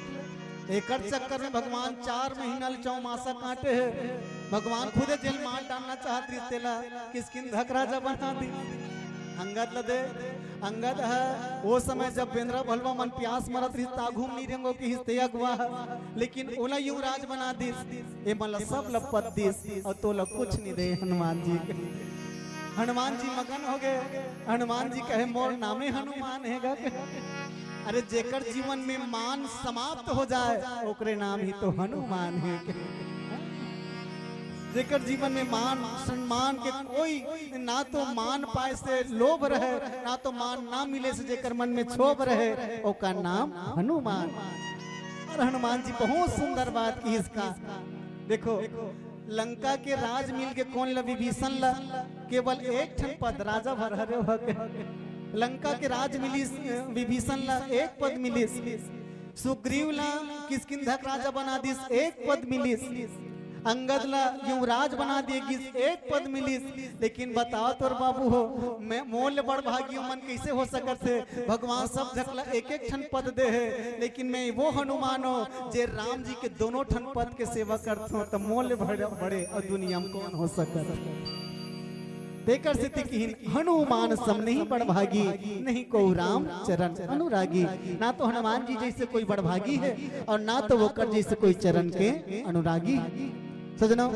एक चक्कर में भगवान 4 महीना चौमासा काटे है। भगवान खुदे जेल मार डालना चाहती तेला किष्किंधा राजा बना दी। अंगद लदे अंगद है वो समय जब बेंद्रा भलवा मन प्यास मरत रही ताघूम नहीं रेंगो की हिस्ते अगवा, लेकिन ओला युवराज बना दिस ए मला सब लपत दिस और तोला कुछ नहीं दे हनुमान जी के। हनुमान जी मगन हो गए। हनुमान जी कहे मोर नामे हनुमान हैगा। अरे जेकर जीवन में मान समाप्त हो जाए ओकरे नाम ही तो हनुमान है। जेकर जीवन में मान सम्मान के कोई ना तो मान पाए से लोभ रहे, ना तो मान ना मिले से जेकर मन में क्षोभ रहे, ओका नाम हनुमान। और हनुमान जी बहुत सुंदर बात की इसका। देखो लंका के राज मिल के कौन ला विभीषण ला केवल एक ठन पद राजा भर हरे हो गए। लंका के राज मिलिस विभीषण ला एक पद मिलिस, सुग्रीव ला किष्किंधा राजा बना दिस एक पद मिलिस, अंगद ला युवराज बना दिए एक पद मिलिस। लेकिन बताओ तोर बाबू हो मैं मोल बड़ भागी मन कैसे हो सकत है, भगवान सब झकला एक एक ठन पद दे है, लेकिन मैं वो हनुमान हो जे राम जी के दोनों ठन पद के सेवा करता हूँ, तो मोल बड़े और दुनिया में कौन हो सकत। देकर स्थिति की हनुमान सम नहीं बड़भागी, नहीं को राम चरण अनुरागी। ना तो हनुमान जी जैसे कोई बड़भागी है और ना तो वो कर जैसे कोई चरण के अनुरागी। सजनों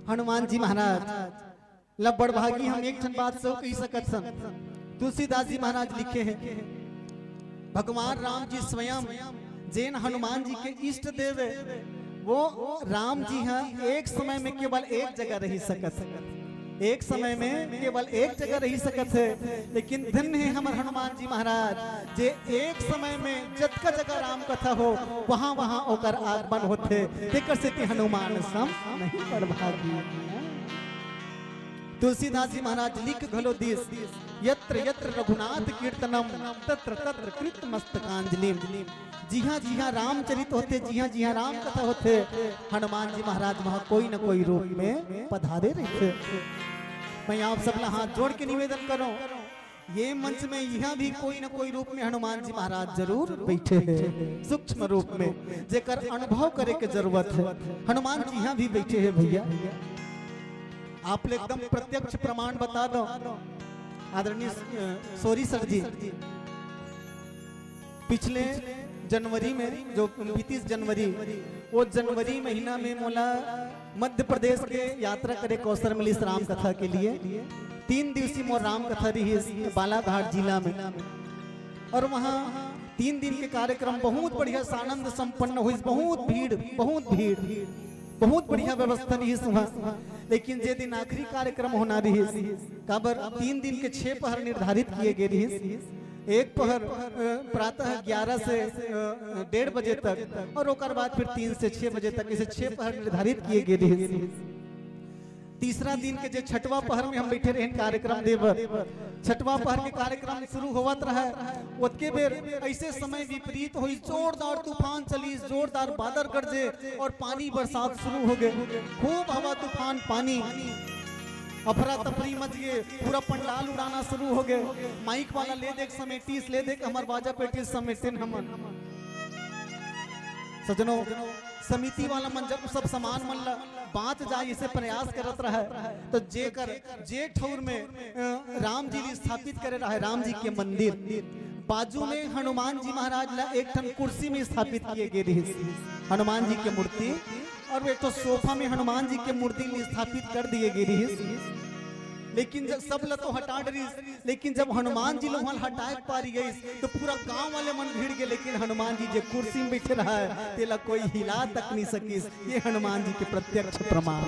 हनुमान जी महाराज ला बड़भागी हम एक ठन बात से कही सकत सन। तुलसीदास जी महाराज लिखे हैं भगवान राम जी स्वयं जैन हनुमान जी के इष्ट देव वो राम जी हाँ एक समय में केवल एक जगह रही सकत, एक समय में केवल एक जगह रही सकत है। लेकिन धन्य है हमारे हनुमान जी महाराज जे एक समय में जतका जगह राम कथा हो वहां वहां ओकर आगमन होते, तेकर से हनुमान सम नहीं बड़भागी। तुलसीदास जी महाराज लिख घलो दिस यत्र यत्र रघुनाथ कीर्तनम तत्र तत्र कृत मस्तकांजलि। जी हाँ रामचरित होते, जी हाँ राम कथा होते, हनुमान जी महाराज वहां कोई न कोई रूप में पधारे रहते। मैं आप सब हाथ जोड़ के निवेदन करूं ये मंच में यहाँ भी कोई न कोई रूप में हनुमान जी महाराज जरूर बैठे हैं, सूक्ष्म रूप में जेकर अनुभव करे के जरूरत है। हनुमान जी यहाँ भी बैठे हैं भैया, आप लोग एकदम प्रत्यक्ष प्रमाण बता दो। आदरणीय सोरी सर जी पिछले जनवरी में जो 29 जनवरी वो जनवरी महीना में मोला मध्य प्रदेश के यात्रा करे को अवसर मिली राम कथा के लिए। 3 दिवसीय मोर राम कथा रही बालाघाट जिला में और वहाँ 3 दिन के कार्यक्रम बहुत बढ़िया आनंद संपन्न हुई, बहुत भीड़ बहुत बढ़िया व्यवस्था रही वहाँ। लेकिन जे दिन आखिरी कार्यक्रम होना रही काबर 3 दिन के 6 पहर निर्धारित किए गए रही, एक पहर प्रातः 11 से 1:30 बजे तक और ओकर बाद फिर 3 से 6 बजे तक, इसे 6 पहर निर्धारित किए गए रहे। तीसरा दिन के जो छठवा पहर में हम बैठे रहे कार्यक्रम देव, छठवा पहर के कार्यक्रम शुरू होवत रहा, ओतके बेर ऐसे समय विपरीत हुई, जोरदार तूफान चली, जोरदार बादल गरजे और पानी बरसात शुरू हो गए, खूब हवा तूफान पानी, अफरा तफरी मच गए, पूरा पंडाल उड़ाना शुरू हो गए। माइक वाला ले देख समेटीस, ले देख हमार बाजा पेटीस समेटिन हमन। सजनों समिति वाला मन जब सब सामान मन ला बात जाए इसे प्रयास करत रहा तो जे ठौर में राम जी स्थापित करे रहा, राम जी के मंदिर बाजू में हनुमान जी महाराज ला एक ठन कुर्सी में स्थापित किए गए रही हनुमान जी के मूर्ति, और एक तो सोफा में हनुमान जी के मूर्ति स्थापित कर दिए गए रही। लेकिन जब सब ला तो हटा डरी, लेकिन जब हनुमान जी लोग हटाए पारी गई तो पूरा गांव वाले मन भीड़ गए, लेकिन हनुमान जी जो कुर्सी में बैठे रहा है तेला कोई हिला तक नहीं सकीस। ये हनुमान जी के प्रत्यक्ष प्रमाण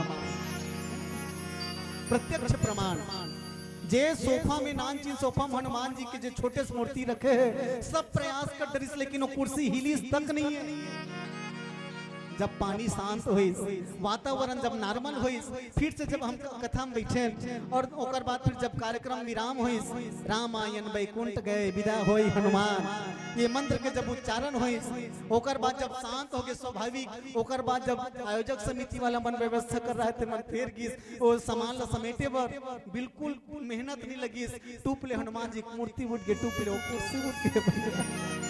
जे सोफा में नानची सोफा में हनुमान जी के जो छोटे से मूर्ति रखे है, सब प्रयास कर डरिस लेकिन वो कुर्सी हिली तक नहीं है। जब पानी शांत हुई, वातावरण जब नॉर्मल हुई, फिर से जब हम कथा में बैठे और ओकर बाद फिर जब कार्यक्रम विराम हुई, रामायण वैकुंठ गए विदा होई हनुमान, ये मंत्र के जब उच्चारण हुई, ओकर बाद जब शांत हो गए स्वाभाविक, ओकर बाद जब आयोजक समिति वाला मन व्यवस्था कर रहे थे मन फेर गिस और सामान ला समेटे बर बिल्कुल मेहनत नहीं लगी, टूपले हनुमान जी मूर्ति उठ गए, टूपले वो कुर्सी उठ गए।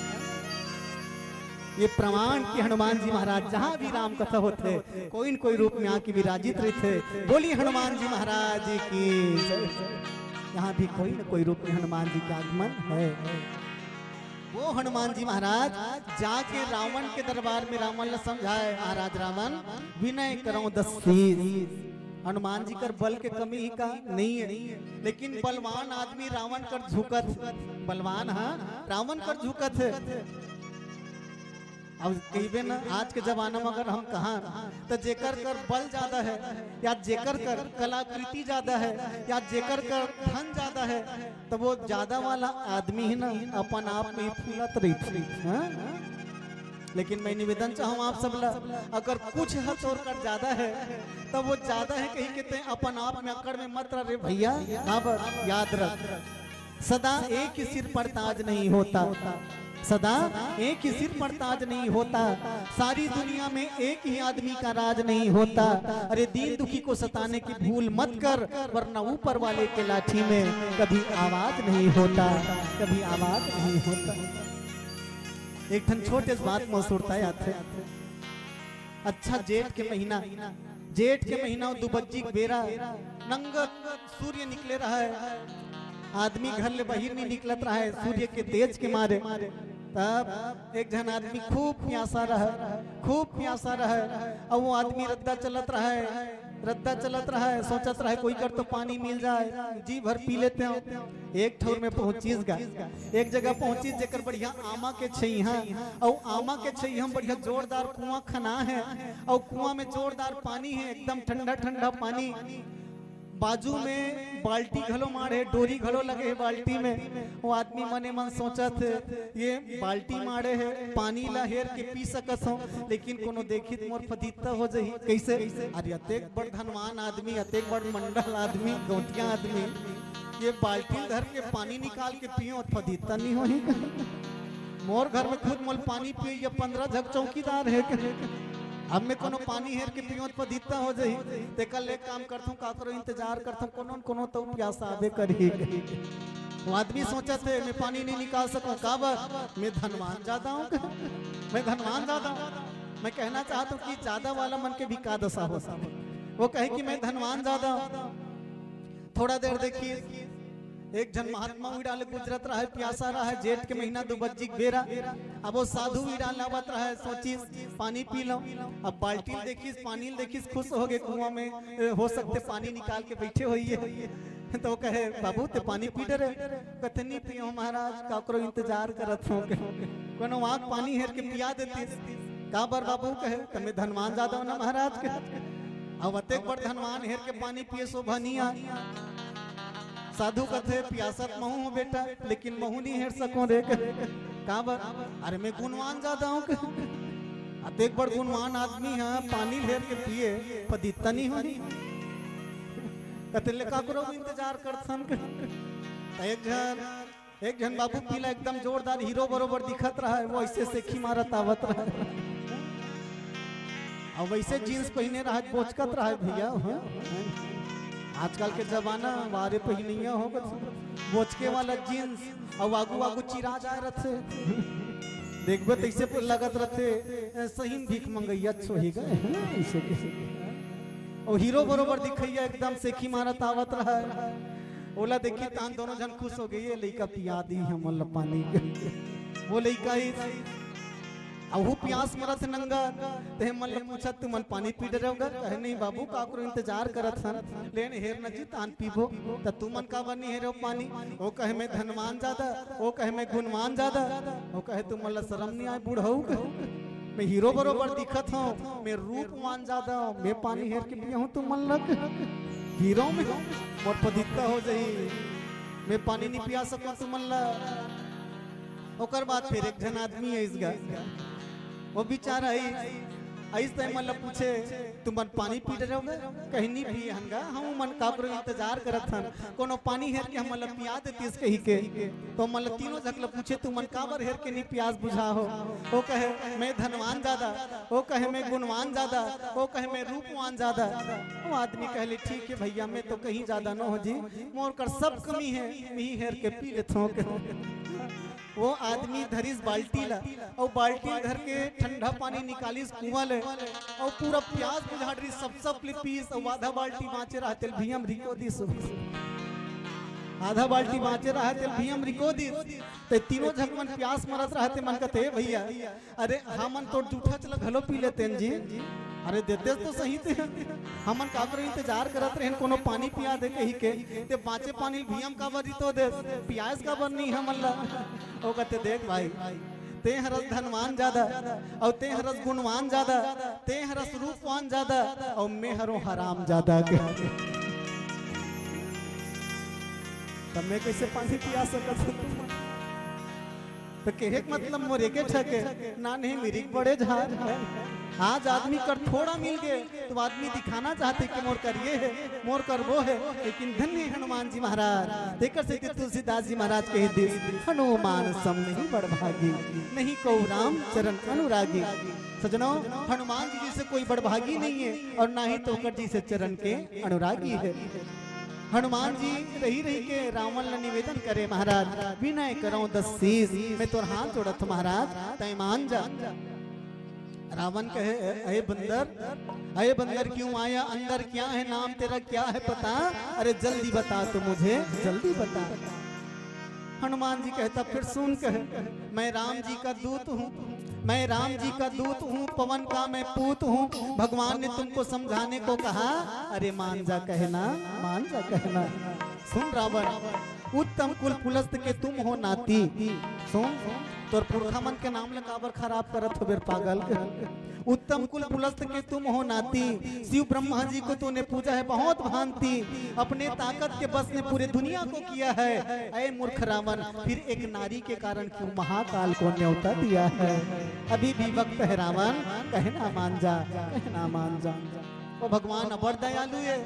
ये प्रमाण की हनुमान जी महाराज जहाँ भी राम कथा होते कोई न कोई रूप में आके विराजित रहते। बोली हनुमान जी महाराज की, यहाँ भी कोई न कोई रूप में हनुमान जी का आगमन है। वो हनुमान जी महाराज जाके रावण के दरबार में रावण ने समझाए, महाराज रावण विनय करो 10 शीश। हनुमान जी कर बल के कमी ही का नहीं है, लेकिन बलवान आदमी रावण कर झुकत, बलवान हाँ रावण कर झुकत है। अब कहिबे ना आज के जमाना में अगर हम कहा तो जेकर कर बल ज्यादा है या जेकर कर कलाकृति ज्यादा है या जेकर कर धन ज्यादा है तो वो ज्यादा वाला आदमी ही ना अपन आप में फूलत रही। लेकिन मैं निवेदन चाहूँ आप सब ला, अगर कुछ हद और कर ज्यादा है तो वो ज्यादा है कहीं कहते हैं अपन आप में अकड़ में मत रहे भैया, याद रख सदा एक ही सिर पर ताज नहीं होता, सदा एक ही सिर पर ताज नहीं होता, सारी दुनिया में एक ही आदमी का राज नहीं होता। अरे दीन दुखी को सताने की भूल मत कर, वरना ऊपर वाले के लाठी में कभी आवाज नहीं होता, कभी आवाज नहीं होता। एक ठन छोटे बात में सुरता याद है। अच्छा जेठ के महीना, जेठ के महीना दुबज्जी बेरा, नंगत सूर्य निकले रहा है, आदमी घर ले बाहर नहीं निकलत रहा है सूर्य के तेज के मारे। तब एक जन आदमी खूब प्यासा रहा, खूब प्यासा रहा, और वो आदमी रद्दा चलत रहा है, रद्दा चलत रहा है, सोचत रहा है कोई कर तो पानी मिल जाए, जी भर पी लेते हैं। एक ठौर में पहुंचीस गा, एक जगह पहुंची जेकर बढ़िया आमा के छैहा, और आमा के छैहा बढ़िया जोरदार कुआं खना है, और कुआं में जोरदार पानी है, एकदम ठंडा ठंडा पानी। बाजू में बाल्टी घलो मारे, डोरी घलो लगे है बाल्टी में। वो आदमी मने मन सोचत ये बाल्टी मारे है, पानी ला हेर के पी सकत हो, लेकिन कोनो देखित मोर फदीता हो जाही कैसे। अरे अतेक बड़ धनवान आदमी, अतेक बड़ मंडल आदमी, गौटिया आदमी, ये बाल्टी धर के पानी निकाल के पियो फदीता नहीं होही। मोर घर में खुद मोल पानी पिए, ये 15 झक चौकीदार है। अब मैं कोनो पानी हेर के पियो तो दीता हो जाही, ते कल एक काम करथूं, का करो इंतजार करथूं, कोनो कोनो तो प्यासा आबे करही। वो आदमी सोचा थे मैं पानी नहीं निकाल सकूं, काबर मैं धनवान ज्यादा हूं, मैं धनवान ज्यादा हूं। मैं कहना चाहता हूं कि ज्यादा वाला मन के भी का दशा हो सकता। वो कहे कि मैं धनवान ज्यादा हूं। थोड़ा देर देखिए, एक जन महात्मा उड़ाले गुजरत रहा है, प्यासा रहा है, जेठ के महीना दुबज्जी बेरा। अब वो साधु उड़ाल आवत रहा है, सोचिस पानी पी लो। अब बाल्टी देखिस, पानी देखिस, खुश हो गए, कुआं में हो सकते पानी निकाल के बैठे हुई है। तो कहे बाबू ते पानी पी डरे, कतनी पियो महाराज, का करो इंतजार करत हो, कोनो आँख पानी हेर के पिया देती का बर बाबू। कहे तुम्हें धनवान ज्यादा हो ना महाराज के, अब अतेक बड़ धनवान हेर के पानी पिए शोभा नहीं आ। साधु कथे प्यासत महू हो बेटा, लेकिन महू नहीं हेर सको रे, का बर। अरे मैं गुणवान ज्यादा हूँ, अतेक बड़ गुणवान आदमी है, पानी हेर के पिए पदीता नहीं हो। कते का करो इंतजार करथन। एक जन बाबू पीला एकदम जोरदार हीरो बरोबर दिखत रहा है, वो ऐसे सेखी मारत आवत रहा है, और वैसे जीन्स पहने रहा, बोचकत रहा है भैया। आजकल के जमाना वारे पहनिया हो, बोचके वाला जीन्स, और आगू आगू चिरा जाए रथे, देखबे तैसे लगत रथे सही भीख मंगैया छोही गए, और हीरो बरोबर दिखैया एकदम सेखी मारत आवत रहा है। ओला देखी तान दोनों जन खुश हो गए, लइका पिया दी हम पानी। वो लइका ही अहू प्यास मरत नंगा, ते मन पूछा तू मन पानी पी डरे होगा। कहे नहीं बाबू, का करो इंतजार करत हन, लेन हेर न जी तान पीबो, त तू मन का बनी हेरो पानी। वो कहे मैं धनवान ज्यादा, वो कहे मैं गुणवान ज्यादा, वो कहे तू मन शर्म नहीं आए बूढ़ऊ, मैं हीरो बरोबर दिखत हूँ, मैं रूपवान ज्यादा हूँ, मैं पानी हेर के पिया हूँ, तू मन लग हीरो में मोर पदिता हो जाई, मैं पानी नहीं पिया सकूं, तू मन लग। ओकर बाद फिर एक जन आदमी है इसका, वो बेचारा ऐसे मतलब पूछे तुम मन पानी पी रहे होगे, कहीं नहीं पिए हनगा, हम मन काबर इंतजार करत हन, कोनो पानी हेर के हम मतलब पिया देती इस कही के। तो मतलब तीनों झकल पूछे तू मन काबर हेर के नहीं प्यास बुझा हो। वो कहे मैं धनवान ज्यादा, वो कहे मैं गुणवान ज्यादा, वो कहे मैं रूपवान ज्यादा। वो आदमी कहले ठीक है भैया, मैं तो कहीं ज्यादा न हो जी, मोर कर सब कमी है, मी हेर के पी लेता हूँ। वो आदमी धरिस बाल्टी ला, और बाल्टी धर के ठंडा पानी निकालिस कुआं ले, और पूरा प्यास बुझा रही सब पीस, और आधा बाल्टी बाँचे रहा तेल भीम रिको दिस, आधा बाल्टी बाँचे रहा तेल भीम रिको दिस। ते तीनों झकमन प्यास मरत रहते, मन कहते भैया अरे हमन तो जूठा चला घलो पी लेते जी, अरे देते तो सही थे, हमन काबर इंतजार करत रहे कोनो पानी पिया दे कही के, ते बाँचे पानी भीम काबर तो दे, प्यास काबर नहीं हमन ला। ओ कहते देख भाई, ते हरस धनवान ज्यादा, और ते हरस गुणवान ज्यादा, ते हरस रूपवान ज्यादा, और मैं हरो हराम ज्यादा के। तब मैं कैसे पानी पिया सकत हूं? तो कहे मतलब मोरे के ठके ना नहीं मेरी बड़े झाड़ आज आदमी कर थोड़ा मिल गए तो आदमी दिखाना चाहते कि मोर कर ये है, मोर कर वो है, लेकिन धन्य हनुमान जी महाराज देकर से तुलसीदास जी महाराज कहे दिस हनुमान सम नहीं बड़भागी, नहीं को राम चरण अनुरागी। सजनों, हनुमान जी जैसे कोई बड़भागी नहीं है और ना ही तोकर जी से चरण के अनुरागी है। हनुमान जी रही रही के रावण ला निवेदन करे, महाराज विनय करो 10 शीश, मैं तोर हाथ जोड़त महाराज तय मान जा। रावण कहे अये बंदर क्यों आया, अंदर क्या है, नाम तेरा क्या है पता, अरे जल्दी बता तो मुझे जल्दी बता। हनुमान जी कहता फिर सुन, कहे मैं राम जी का दूत हूँ, मैं राम जी का दूत हूँ, पवन का मैं पूत हूँ, भगवान ने तुमको समझाने को कहा, अरे मान जा कहना, मान जा कहना। सुन रावण, उत्तम कुल पुलस्त के तुम हो नाती, सुन तोर पुरखा मन के नाम ले काबर खराब करत हो बेर पागल। उत्तम कुल पुलस्त के तुम हो नाती, शिव ब्रह्मा जी को तूने पूजा है बहुत भांति, अपने ताकत के बस ने पूरे दुनिया को किया है। ऐ मूर्ख रावण, फिर एक नारी के कारण क्यों महाकाल को न्योता दिया है। अभी भी वक्त है रावण, कहना मान जा, कहना मान जा। वो भगवान अबर दयालु है,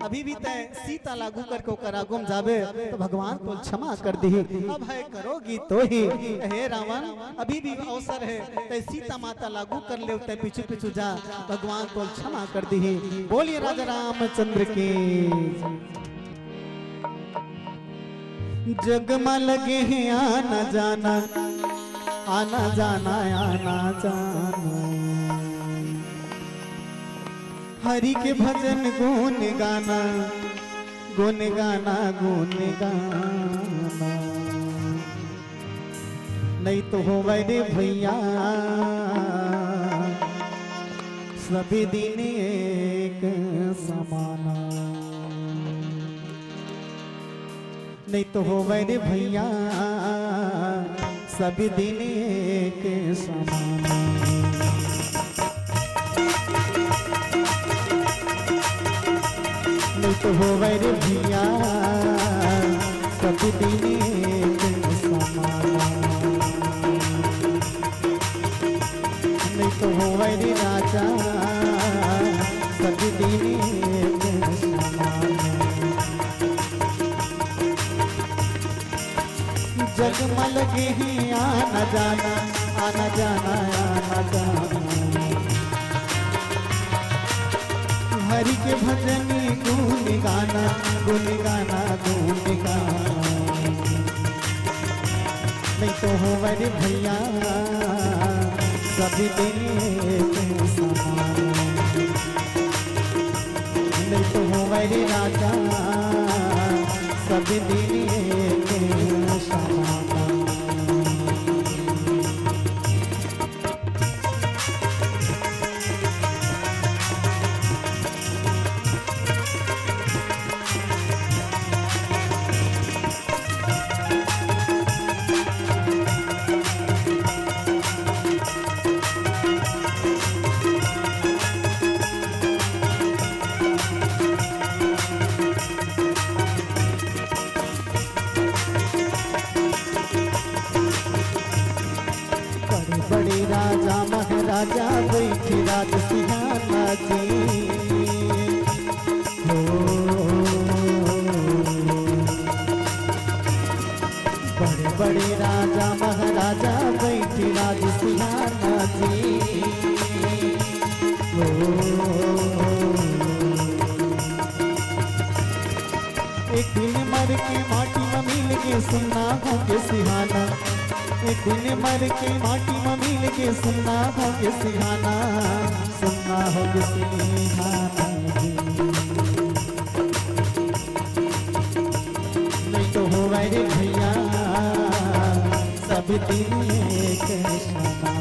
अभी भी तय सीता लागू करके करा गुम जावे तो भगवान तो क्षमा कर दी, अब है करोगी तो ही। हे रावण, अभी भी अवसर है, तय सीता माता लागू कर ले, तय पीछे पीछे जा, भगवान तो क्षमा कर दी। बोलिए राजा रामचंद्र की। जगमा लगे हैं आना जाना, आना जाना, आना जाना, हरि के भजन गुण गाना, गुण गाना, गुण गाना, नहीं तो हो रे भैया सभी दिन एक समाना, नहीं तो हो रे भैया सभी दिन एक समाना। तो हो रे भैया सब दिन एक समाना, नहीं तो हो रे राजा सब दिन एक समाना। जगमल लगे हैं आना जाना, आना जाना, आना जाना, हरि के भजन गुण गाना, गुण गाना, गुण गाना, नहीं तो हो रे भैया सभी दिन एक समाना, नहीं तो हो रे राजा सभी दिन एक समाना। राजा महाराजा बैठी राज सिंहाना जी, हो बड़े बड़े राजा महाराजा बैठी राज सिंहाना जी, हो एक दिन मर के माटी में मिल के सुनना हो के सिहाना, एक दिन मर के माटी में मिल के सुनना हो के सिहाना, सुनना हो के सिहाना, नहीं तो हो रे भैया सब दिन एक समाना।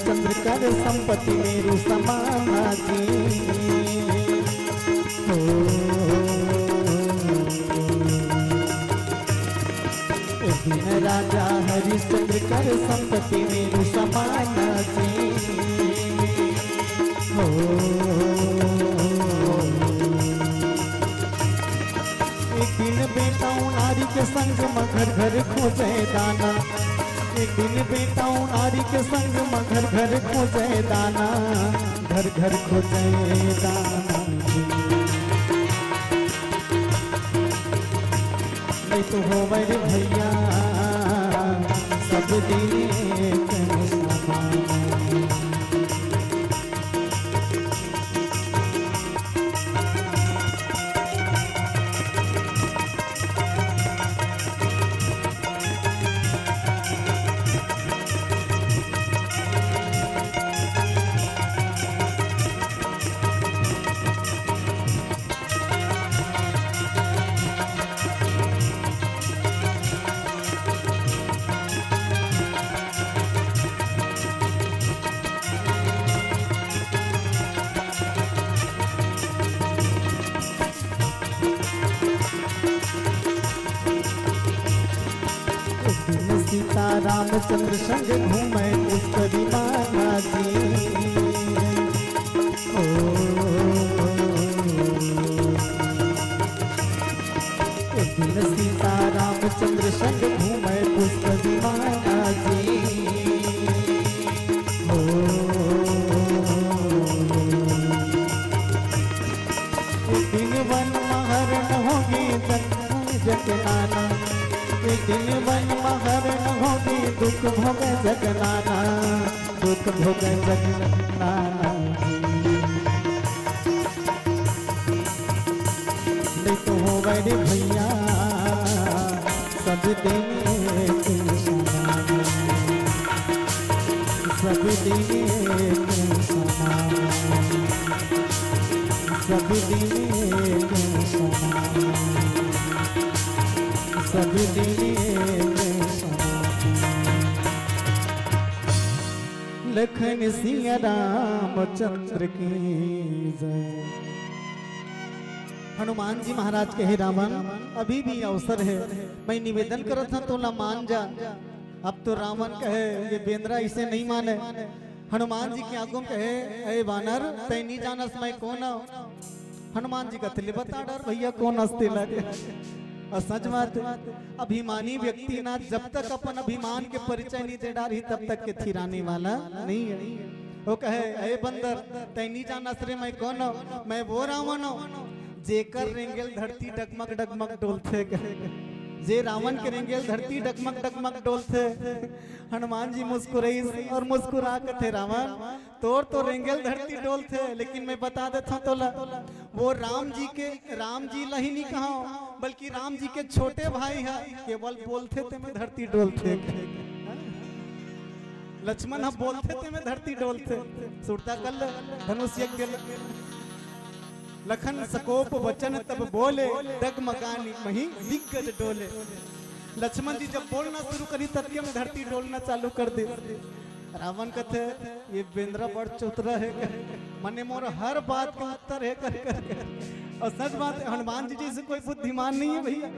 हरिश्चंद्र कर संपत्ति मेरु समाना जी हो दिन राजा हरिश्चंद्र कर संपत्ति मेरु समाना जी हो एक दिन बेटा नारी के संग में घर घर खोजे दाना एक दिन बेटा नारी के संग में घर घर खोजे दाना घर घर खोजे दाना नहीं तो हो रे भैया सब दिन एक समान सीता रामचंद्र संग घूमे पुष्करी माना जी ओ एक दिन सीता रामचंद्र संग घूमे पुष्करी माना जी ओ एक दिन वन महरण होगी जगनाना एक दिन वन महरण होगी दुख भोग जगनाना दुख भोग जगनाना नहीं तो हो रे भैया सब दिन एक समान सब दिन एक समान सब दिन एक समान सब दिन लखन सिंह रामचंद्र की जय। हनुमान जी महाराज कहे रावण अभी भी अवसर है मैं निवेदन करत था तो मान जा अब तो रावण कहे ये बेंद्रा इसे नहीं माने हनुमान जी के आगू कहे अरे वानर तय नहीं जानस मैं कौन हनुमान जी का तिल बता डर भैया कौन हंसते लगे और सच बात अभिमानी व्यक्ति ना जब तक अपन अभिमान के परिचय नहीं दे डारी तब तक के थिराने वाला नहीं है वो कहे अरे बंदर तय नहीं जाना रे मैं कौन मैं वो रावण जेकर रेंगेल धरती डगमग डगमग डोलते जे रावण के रेंगेल धरती डगमग डगमग डोलते हनुमान जी मुस्कुराई और मुस्कुरा के थे रावण तोर तो रेंगेल धरती डोलते लेकिन मैं बता देता हूँ तोला वो राम जी लही नहीं कहा बल्कि राम जी के छोटे भाई है केवल बोलते थे मैं धरती डोलते लक्ष्मण हम बोलते थे मैं धरती डोलते सुरता कल धनुष यज्ञ लखन सकोप वचन तब बोले डगमगानी मही दिग्गज डोले लक्ष्मण जी जब बोलना शुरू करी तब में धरती डोलना चालू कर दे रावण कहते ये बेंद्रा बड़ चौतरा है मने मोर हर बात का उत्तर है कर और सच बात हनुमान जी जैसे कोई बुद्धिमान नहीं है भैया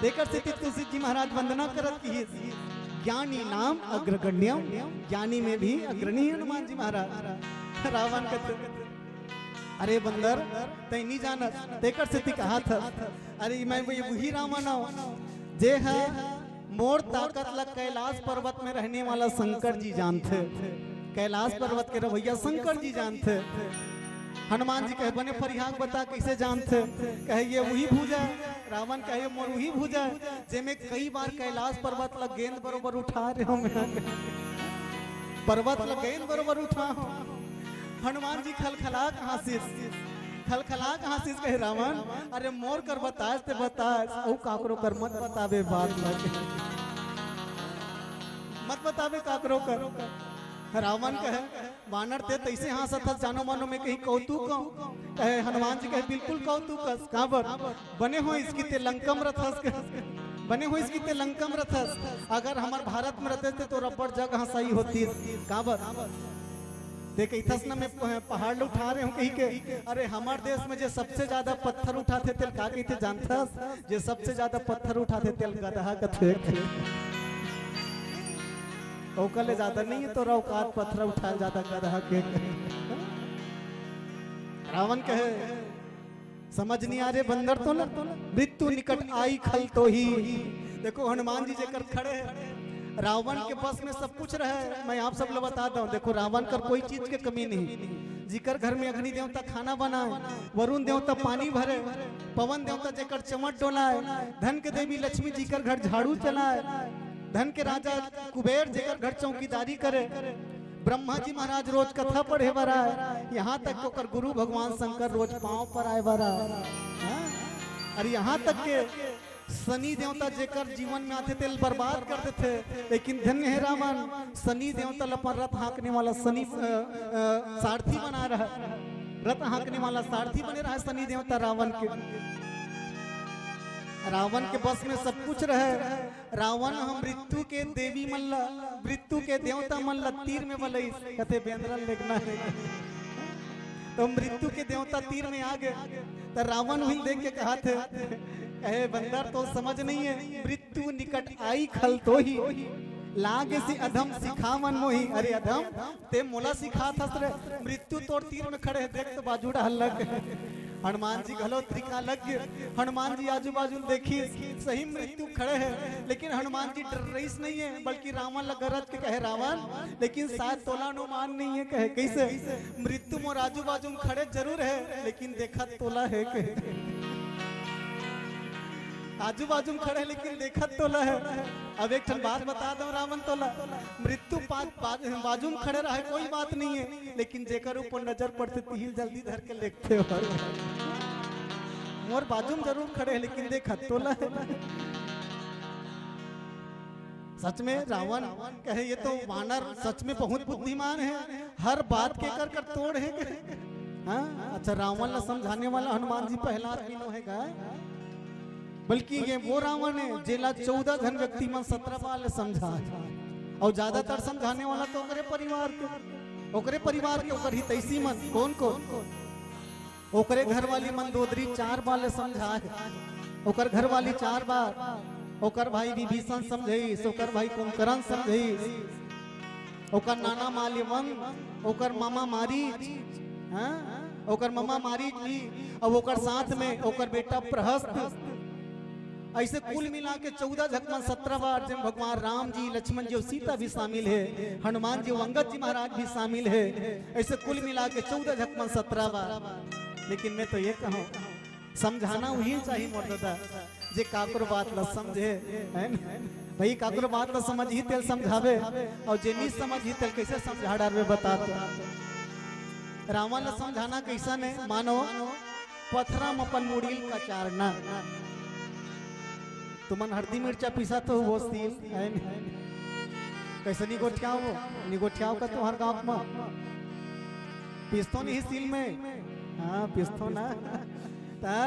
देकर से तुलसी जी महाराज वंदना करत की ज्ञानी नाम अग्रगण्यम ज्ञानी में भी अग्रणी हनुमान जी महाराज रावण कहते अरे बंदर तय नहीं जाना देकर से कहा था अरे मैं वही रावण जे है मोर ताकत लग कैलाश पर्वत में रहने वाला शंकर जी जानते कैलाश पर्वत के रवैया शंकर जी जानते हनुमान जी कहे बने फरिहाग बता कैसे जानते कहे ये वही भूजा रावण कहे मोर वही भूजा जे में कई बार कैलाश पर्वत लग गेंद बरोबर उठा रहे हो पर्वत लग गेंद बरोबर उठा हो हनुमान जी खलखला कहे रावण अरे मोर कर बतास ते बतास ओ काकरो कर मत बतावे बात लगे मत बतावे काकरो कर रावण कहे वानर ते तैसे हंसत जानो मानो में कहीं कौतुक कहे हनुमान जी कहे बिल्कुल कौतुक काबर बने हो इसकी ते लंकम रथस बने हो इसकी ते लंकम रथस अगर हमार भारत में रहते थे तो रबड़ जग हंसाई होती काबर देख इथस न में पहाड़ ल उठा रहे हूँ कहीं के। अरे हमारे देश में जो सबसे ज्यादा पत्थर उठाते तेल का कहते जानता, जो सबसे ज्यादा पत्थर उठाते तेल गदहा कथे ओकले ज्यादा नहीं है तो औकात पत्थर उठा ज्यादा गदहा के। रावण कहे समझ नहीं आ रहे बंदर तो ना, मृत्यु निकट आई खल तो ही। देखो हनुमान जी जेकर खड़े हैं, रावण के बस में सब कुछ रहे। मैं आप सब लोग बताता हूँ, देखो रावण कर कोई चीज के कमी नहीं। जिकर घर में अग्नि देवता खाना बनाए, वरुण देवता पानी भरे, पवन देवता जेकर चमट डोलाए, धन के देवी लक्ष्मी जी कर घर झाड़ू चलाए, धन के राजा कुबेर जेकर घर चौकीदारी करे, ब्रह्मा जी महाराज रोज कथा पढ़े बरा, यहाँ तक तो कर गुरु भगवान शंकर रोज पांव पर आए बरा। अरे यहाँ तक के शनि देवता जेकर जीवन में आते थे बर्बाद करते थे, लेकिन धन्य है रावण, शनि देवता अपन रथ हाँकने वाला शनि सारथी बना रहा, रथ हाँकने वाला सारथी बने रहा शनि देवता रावण के। रावण के बस में सब कुछ रहे। रावण हम मृत्यु के देवी मल्ला, मृत्यु के देवता मल्ला तीर में बलई कथे बेंद्रन लेखना है, तो मृत्यु के देवता तीर में आ गए। तो रावण वही देख के कहा थे, कहे बंदर तो समझ नहीं है, मृत्यु निकट आई खल तो ही, लागे से अधम सिखावन मोही। अरे अधम ते मोला सिखा था रे, मृत्यु तोर तीर में खड़े है, देख तो बाजू हल्लक। हनुमान जी घलो त्रिका लग गए। हनुमान जी आजू बाजू देखी सही मृत्यु खड़े है, लेकिन हनुमान जी डर रईस नहीं है, बल्कि रावण लग गरज के कहे रावण, लेकिन शायद तोला अनुमान नहीं है। कहे कैसे? मृत्यु मोर आजू बाजू खड़े जरूर है, लेकिन देखा तोला है। कहे आजू बाजू खड़े लेकिन देखा तोला है। अब एक ठन बात बता दो रावण तोला, मृत्यु बाजू में खड़े रहे कोई बात नहीं है, लेकिन जेकर ऊपर नजर पड़ते तिहिल जल्दी धर के लेखते हो। मोर बाजू में जरूर खड़े है, लेकिन देखा तोला है। सच में रावण कहे ये तो वानर सच में बहुत बुद्धिमान है, हर बात के कर तोड़ है। हाँ अच्छा, रावण ला समझाने वाला हनुमान जी पहला आदमी है का, बल्कि ये वो रावण है जेला 14 घन व्यक्ति में 17 बार समझा, और ज्यादातर समझाने वाला तो ओकरे परिवार के, ओकर हितैषी मन कौन कौन, ओकरे घर वाली मंदोदरी 4 बार समझा है, ओकर घर वाली 4 बार, ओकर भाई विभीषण समझई, ओकर भाई कुंभकर्ण समझई, ओकर नाना माल्यवन, ओकर मामा मारीच, ओकर मामा मारीच भी, और ओकर साथ में ओकर बेटा प्रहस्त। ऐसे कुल मिला के 14 झकमन 17 बार जब भगवान राम जी, लक्ष्मण जी और सीता भी शामिल है, हनुमान जी अंगद जी महाराज भी शामिल है, ऐसे कुल मिला के 14 झकमन 17 बार। लेकिन मैं तो ये कहूँ समझाना वही चाहिए मर्दादा जे काकुर बात न समझे, है ना भाई, काकुर बात न समझ ही तेल समझावे, और जे नहीं समझ ही तेल कैसे समझा डालवे बता। तो रावण ने समझाना कैसा ने, मानो पथरा में अपन मुड़ील का चारना, तुमन हल्दी मिर्चा पिसा तो वो सील है कैसे निगोठियाओ का तो हर गांव में पिस्तो नहीं सील में, हाँ पिस्तो ना ता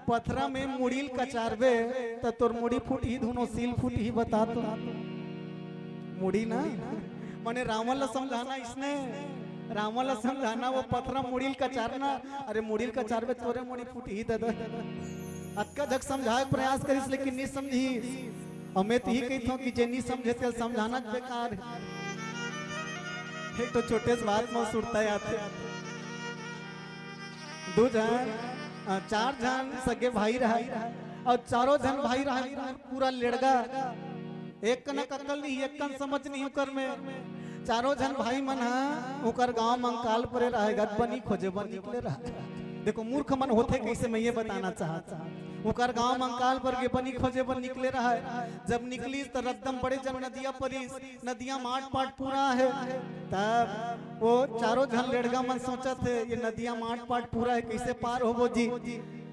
पथरा में मुड़ील कचारबे तो तोर मुड़ी फूट ही धुनो सील फूट ही बता। तो मुड़ी ना माने रावण ला समझाना, इसने रावण ला समझाना वो पथरा मुड़ील कचारना। अरे मुड़ील कचारबे तोरे मुड़ी फूट ही दे अक्का झक समझाए प्रयास करिस, लेकिन नहीं समझी। और मैं तो ही कहता हूँ कि जे नहीं समझे तो समझाना बेकार है। एक तो छोटे से बात में सुरता आते, 2 जन 4 जन सगे भाई रहा, और चारों जन भाई रहा पूरा लेड़गा, एक कनक अकल नहीं, एक कन समझ नहीं कर में। चारों जन भाई मन ओकर गांव मंकाल पर रहेगा, बनी खोजे बन निकले रहा। देखो मूर्ख मन होते कैसे, मैं ये बताना चाहता। ओकर गांव मंकाल पर के बनी खोजे बन निकले रहा है। जब निकली तो रद्दम बड़े जन नदिया परिस, नदिया माट पाट पूरा है। तब वो चारों जन लेड़गा मन सोचा थे ये नदिया माट पाट पूरा है, कैसे पार हो वो जी।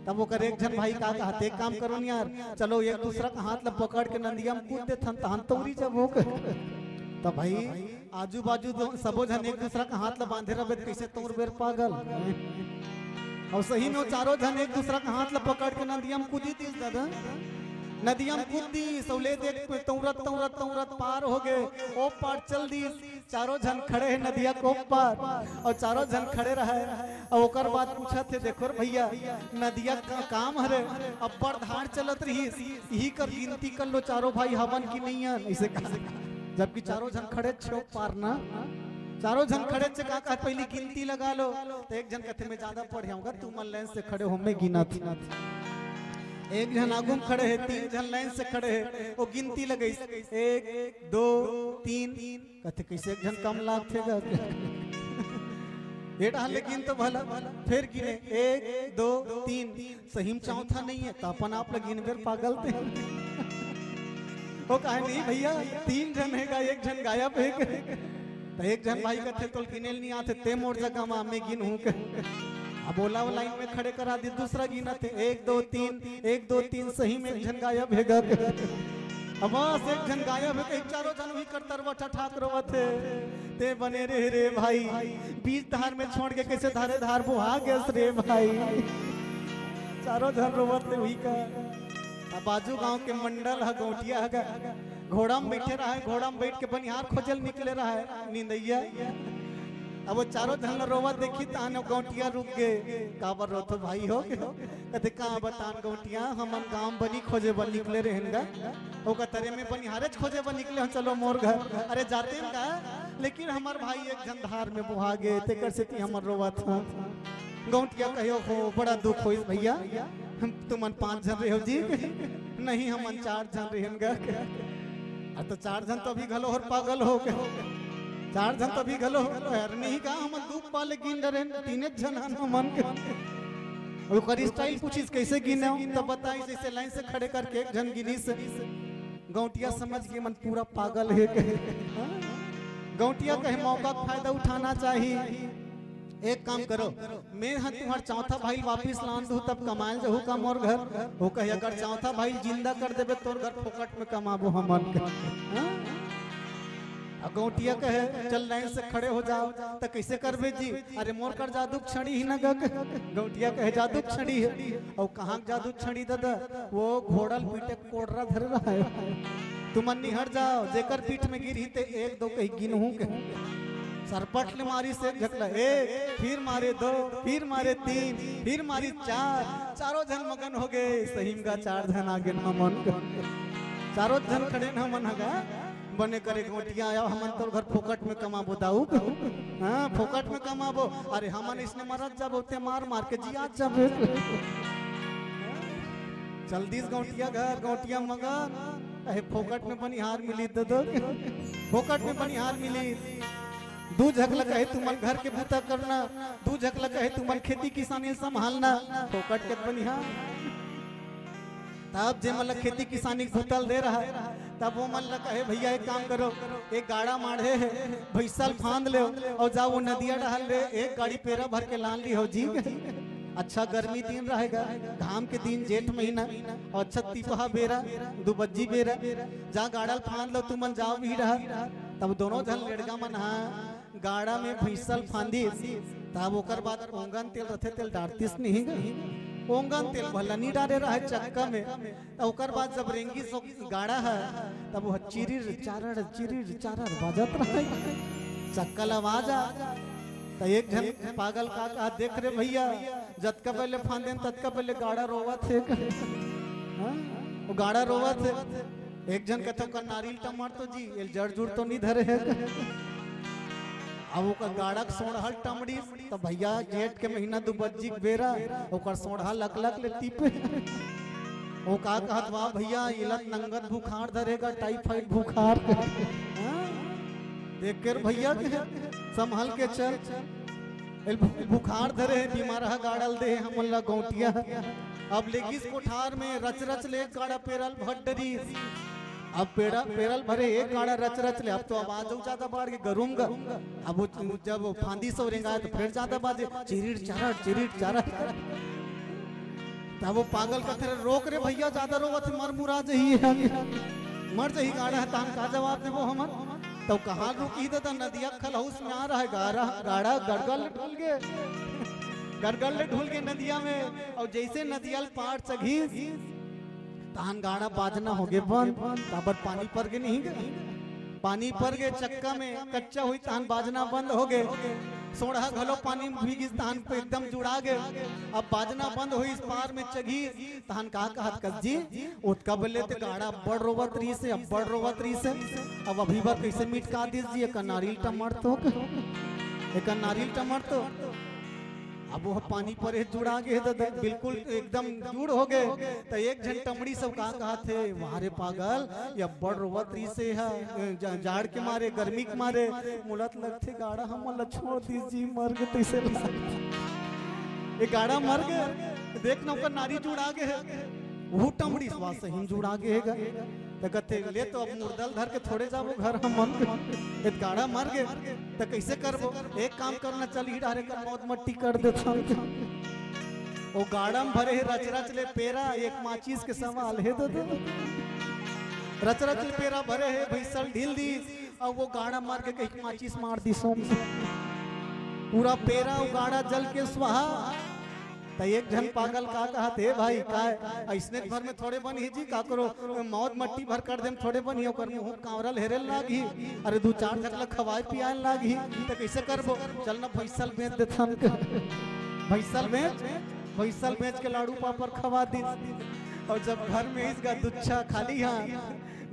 तब वो कर एक जन भाई का कहते एक काम करो यार, चलो एक दूसरा का हाथ ला पकड़ के नदिया में कूद दे थन तौरी जब हो तो भाई आजू बाजू सबो जन एक दूसरा का हाथ ला बांधे रहे, कैसे तोर बेर पागल। और सही में चारों जन एक दूसरा का हाथ ला पकड़ के नदिया में कूदी थी दादा, नदिया में कूद दी, सौले देख तौरत तौरत तौरत पार हो गए। ओ पार चल दी, चारों जन खड़े हैं नदिया कोप पर और चारों जन खड़े रहे और ओकर बाद पूछा थे देखो रे भैया नदिया का काम हरे अब्बड़ धार चलत रही यही कर गिनती कर लो चारों भाई हवन की नहीं है ऐसे कहा जबकि चारों जन खड़े छो पार ना चारों जन खड़े से कहा पहली गिनती लगा लो तो एक जन कहते मैं ज्यादा पढ़ जाऊंगा तुम लाइन से खड़े हो मैं गिना थी एक जन आगू में खड़े है 3 जन लाइन से खड़े है वो गिनती लगे 1 2 3 कहते कैसे एक जन कम लाग थे ये डाल लेकिन तो भला फिर गिने 1 2 3 सही में चौथा नहीं है तो अपन आप लोग गिन फिर पागल थे वो कहे नहीं भैया 3 जन है एक जन गायब है तो एक जन भाई कहते तो गिने नहीं आते ते मोर जगह में मैं गिन हूँ अब बोला वो लाइन में खड़े करा दी दूसरा गिना थे 1 2 3 1 2 3 सही में एक जन गायब है अब बस एक जन गायब है चारों जन भी कर तरवटा ठाकुर थे ते बने रे भाई बीच धार में छोड़ के कैसे धारे धार बुहा गए रे भाई चारों जन रोवत हुई का बाजू गांव के मंडल है गौटिया है घोड़ा में बैठे रहा है घोड़ा में बैठ के बनिहार खोजल निकले रहा है नींदैया अब वो चारों जन रोवा देखी ताने गौटिया रुक गए काबर रो तो भाई हो कहते कहाँ बतान गौटिया हमन गांव बनी खोजे बन निकले रहेंगा वो कहते में बनिहारे खोजे बन निकले हम चलो मोर घर अरे जाते हैं का लेकिन हमार भाई एक जन धार में बुहा गए ते कर से हमर रोवा था गौटिया कहो हो बड़ा दुख हो भैया हम तुमन 5 जन रहे हो जी नहीं हमन 4 जन रहेंगा तो 4 जन तो अभी घलो और पागल हो गए 4 जन तो अभी घलो यार नहीं कहा हम दुख पाले गिन रहे 3 जन मन के वो कर स्टाइल पूछिस कैसे गिने तो बताई जैसे लाइन से खड़े करके एक जन गिनी से गौटिया समझ के मन पूरा पागल है गौटिया कहे मौका का फायदा उठाना चाहिए एक काम करो मैं हाँ तुम्हार चौथा भाई वापिस लान दू तब कमाए जहू का मोर घर वो कहे अगर चौथा भाई जिंदा कर देबे तोर घर फोकट में कमाबो हमन के गौटिया कहे चल लाइन से खड़े हो जाओ तो कैसे करबे जी अरे मोर कर जादू छड़ी ही ना गौटिया कहे जादू छड़ी है और कहाँ जादू छड़ी दादा वो घोड़ल पीटे कोडरा धर रहा है तुमन निहट जाओ जेकर पीठ में गिरी ते 1 2 कहीं गिनहू के सरपट ले मारी से झकला 1 फिर मारे 2 फिर मारे 3 फिर मारी 4 चारों जन मगन हो गए सही में 4 जन आगे न मन चारों जन खड़े न मन हगा बने करे गोटिया आया हमन तो घर फोकट में कमाबो दाऊ हां फोकट में कमाबो अरे हमन इसने मरत जाबो ते मार मार के जिया जाबे जल्दी से गौटिया घर गौटिया मगन अहे फोकट में बनिहार मिली दो फोकट में बनिहार मिली 2 झकला कहे तुमन घर के बूता करना 2 झकला कहे तुमन खेती किसानी संभालना फोकट के बनिहार तब जे मतलब खेती किसानी भूतल दे रहा है तब वो मन लगा है भैया एक काम करो एक गाड़ा माढ़े है भैसल फांद ले और जाओ वो नदिया डहल ले एक गाड़ी पेरा भर के लान ली हो जी अच्छा गर्मी दिन रहेगा घाम के दिन जेठ महीना और अच्छा तिपहा बेरा दुबज्जी बेरा जा गाड़ा फांद लो तुमन जाओ भी रहा तब दोनों जन लड़का मन गाड़ा में भैसल फांदी तब ओकर बाद ओंगन तेल रथे तेल डारतीस नहीं ओंगन तेल भला नहीं डाले रहा है चक्का में ओकर बाद जब रेंगी सो गाड़ा है तब वो चिरिर चारर बाजत रहा चक्का आवाज तो एक जन पागल का कहा देख रे भैया जतका पहले फांदे ततका पहले गाड़ा रोवा थे वो गाड़ा रोवा थे एक जन कहते का नारियल टमाटर तो जी ये जड़ जुड़ तो नहीं धरे है अब वो गाड़ा सोढ़ा टमड़ी तो भैया जेठ के महीना दुबज्जी बेरा ओकर सोढ़ा लक लक ले टीपे वो का कहत वाह भैया इलत नंगत बुखार धरेगा टाइफाइड बुखार देख कर भैया संभाल के चल बुखार धरे बीमार गाड़ल दे हमला गौटिया अब लेगिस कोठार में रच रच ले गाड़ा पेरल भट्टरी अब पेरल भरे एक गाड़ा रच रच ले अब तो आवाज ज्यादा बढ़ के गरूंगा अब जब फांदी से रेंगा तो फिर ज्यादा बाजे चिरिट चारा तब वो पागल का तेरे रोक रे भैया ज्यादा रोवा थे मर मुरा जही मर जही गाड़ा है तान का जवाब दे वो हमर तो कहाँ रुकी था नदिया खलहूस में आ रहा है गाड़ा गड़गड़ ढुल के नदिया में और जैसे नदिया पार चघी तान गाड़ा बाजना हो गए बंद ताबर पानी पर के नहीं पानी पर गए चक्का में कच्चा हुई तहन बाजना बंद हो गए, सोड़ा घलो पानी में भीगी तहन पे एकदम जुड़ा गए। अब बाजना बंद हुई इस पार में चगी तहन का कहत कस जी उतका बोले ते गाड़ा बड़ रोवत रही से, अब बड़ रोवत रही से, अब अभी बार कैसे मिटका दीजिए एक नारियल टमाटर तो एक नारियल टमाटर तो अब वो पानी पर जुड़ा गए तो बिल्कुल एकदम जुड़ हो गए। तो एक जन टमड़ी सब कहा थे वारे पागल या बड़ रोवतरी से है जाड़ के मारे गर्मी के मारे मुलत लगते गाड़ा हम छोड़ दीजिए मर गए तैसे ये गाड़ा मर गए देखना का नारी जुड़ा गए वो टमड़ी स्वास्थ्य हिम जुड़ा गए तो कहते ले तो अब मुर्दल धर के थोड़े जाबो घर हम मन गाड़ा मर गए तो कैसे करबो एक काम करना चल ही डारे कर मौत मट्टी कर देता वो गाड़ा में भरे रच रच ले पेरा एक माचिस के सवाल है दे रच रच ले पेरा भरे है भैसल ढील दी और वो गाड़ा मार के कहीं माचिस मार दी सोम पूरा पेरा वो गाड़ा जल के स्वाहा। तो एक जन पागल का कहा थे भाई का ऐसने घर में थोड़े बन ही जी का करो मौत मट्टी भर कर दे थोड़े बन ही कर मुंह कावरल हेरेल लागी अरे दो चार झकला खवाए पियाए लागी तो कैसे करबो चल ना भैसल बेच देता भैसल बेच के लाड़ू पापड़ खवा दी। और जब घर में इसका दुच्छा खाली हाँ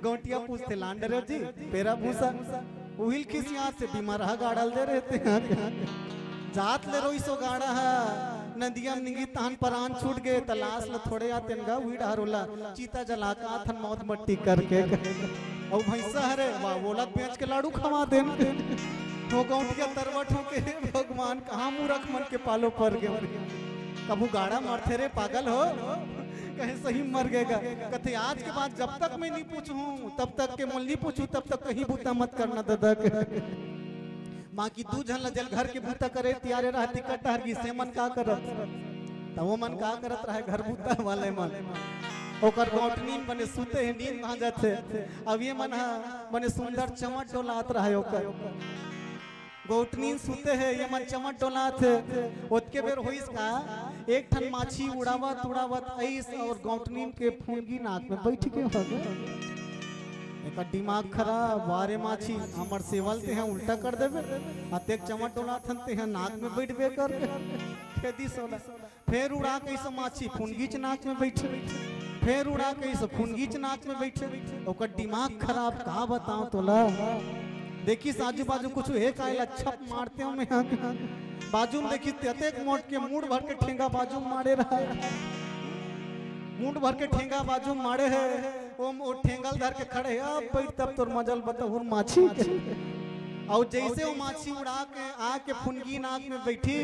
गोटिया पूछते लांडरे जी पेरा भूसा उहिल किस यहाँ से बीमार गाड़ल दे रहे थे जात ले रोई सो गाड़ा है नदिया निगी तहन परान छूट गए तलाश ल थोड़े आते गा उही डारोला चीता जला का थन मौत मट्टी करके और भैंसा हरे वाह बोलत बेच के लाड़ू खवा दे तो गौटिया तरवट हो के भगवान कहाँ मूर्ख मन के पालो पर गए कबू गाड़ा मरते रे पागल हो कहीं सही मर गएगा कहते आज के बाद जब तक मैं नहीं पूछूं तब तक के मूल नहीं पूछूं तब तक कहीं बूता मत करना दादा माँ की दू झन जल घर के बूता करे त्यारे रहा टिकट हर से मन का करत तो वो मन का करत रहे घर बूता वाले मन ओकर गोटनी बने सुते हैं नींद कहाँ जाते अब ये मन बने सुंदर चमट डोलात रहे ओकर गोटनी सुते है ये मन चमट डोलात ओतके बेर होइस का एक ठन माछी उड़ावत उड़ावत ऐस और गोटनी के फूंगी नाक में बैठ के हो एक दिमाग खराब वारे माछी हमर सेवल ते हैं उल्टा कर देबे अतेक चमट डोला थनते हैं नाक में बैठबे कर खेती सोला फिर उड़ा के इस माछी फुनगीच नाक में बैठे फिर उड़ा के इस फुनगीच नाक में बैठे ओकर दिमाग खराब का बताऊं तोला देखी आजू बाजू कुछ एक आइला छप मारते हो मैं बाजू में देखी अतेक मोट के मूड भर के ठेंगा बाजू मारे रहा मुंड भर के ठेंगा बाजू मारे है वो ठेंगल धर के खड़े है अब बैठ तब तोर मजल बताऊं माछी और जैसे वो माछी उड़ा के आके फुनगी नाक में बैठी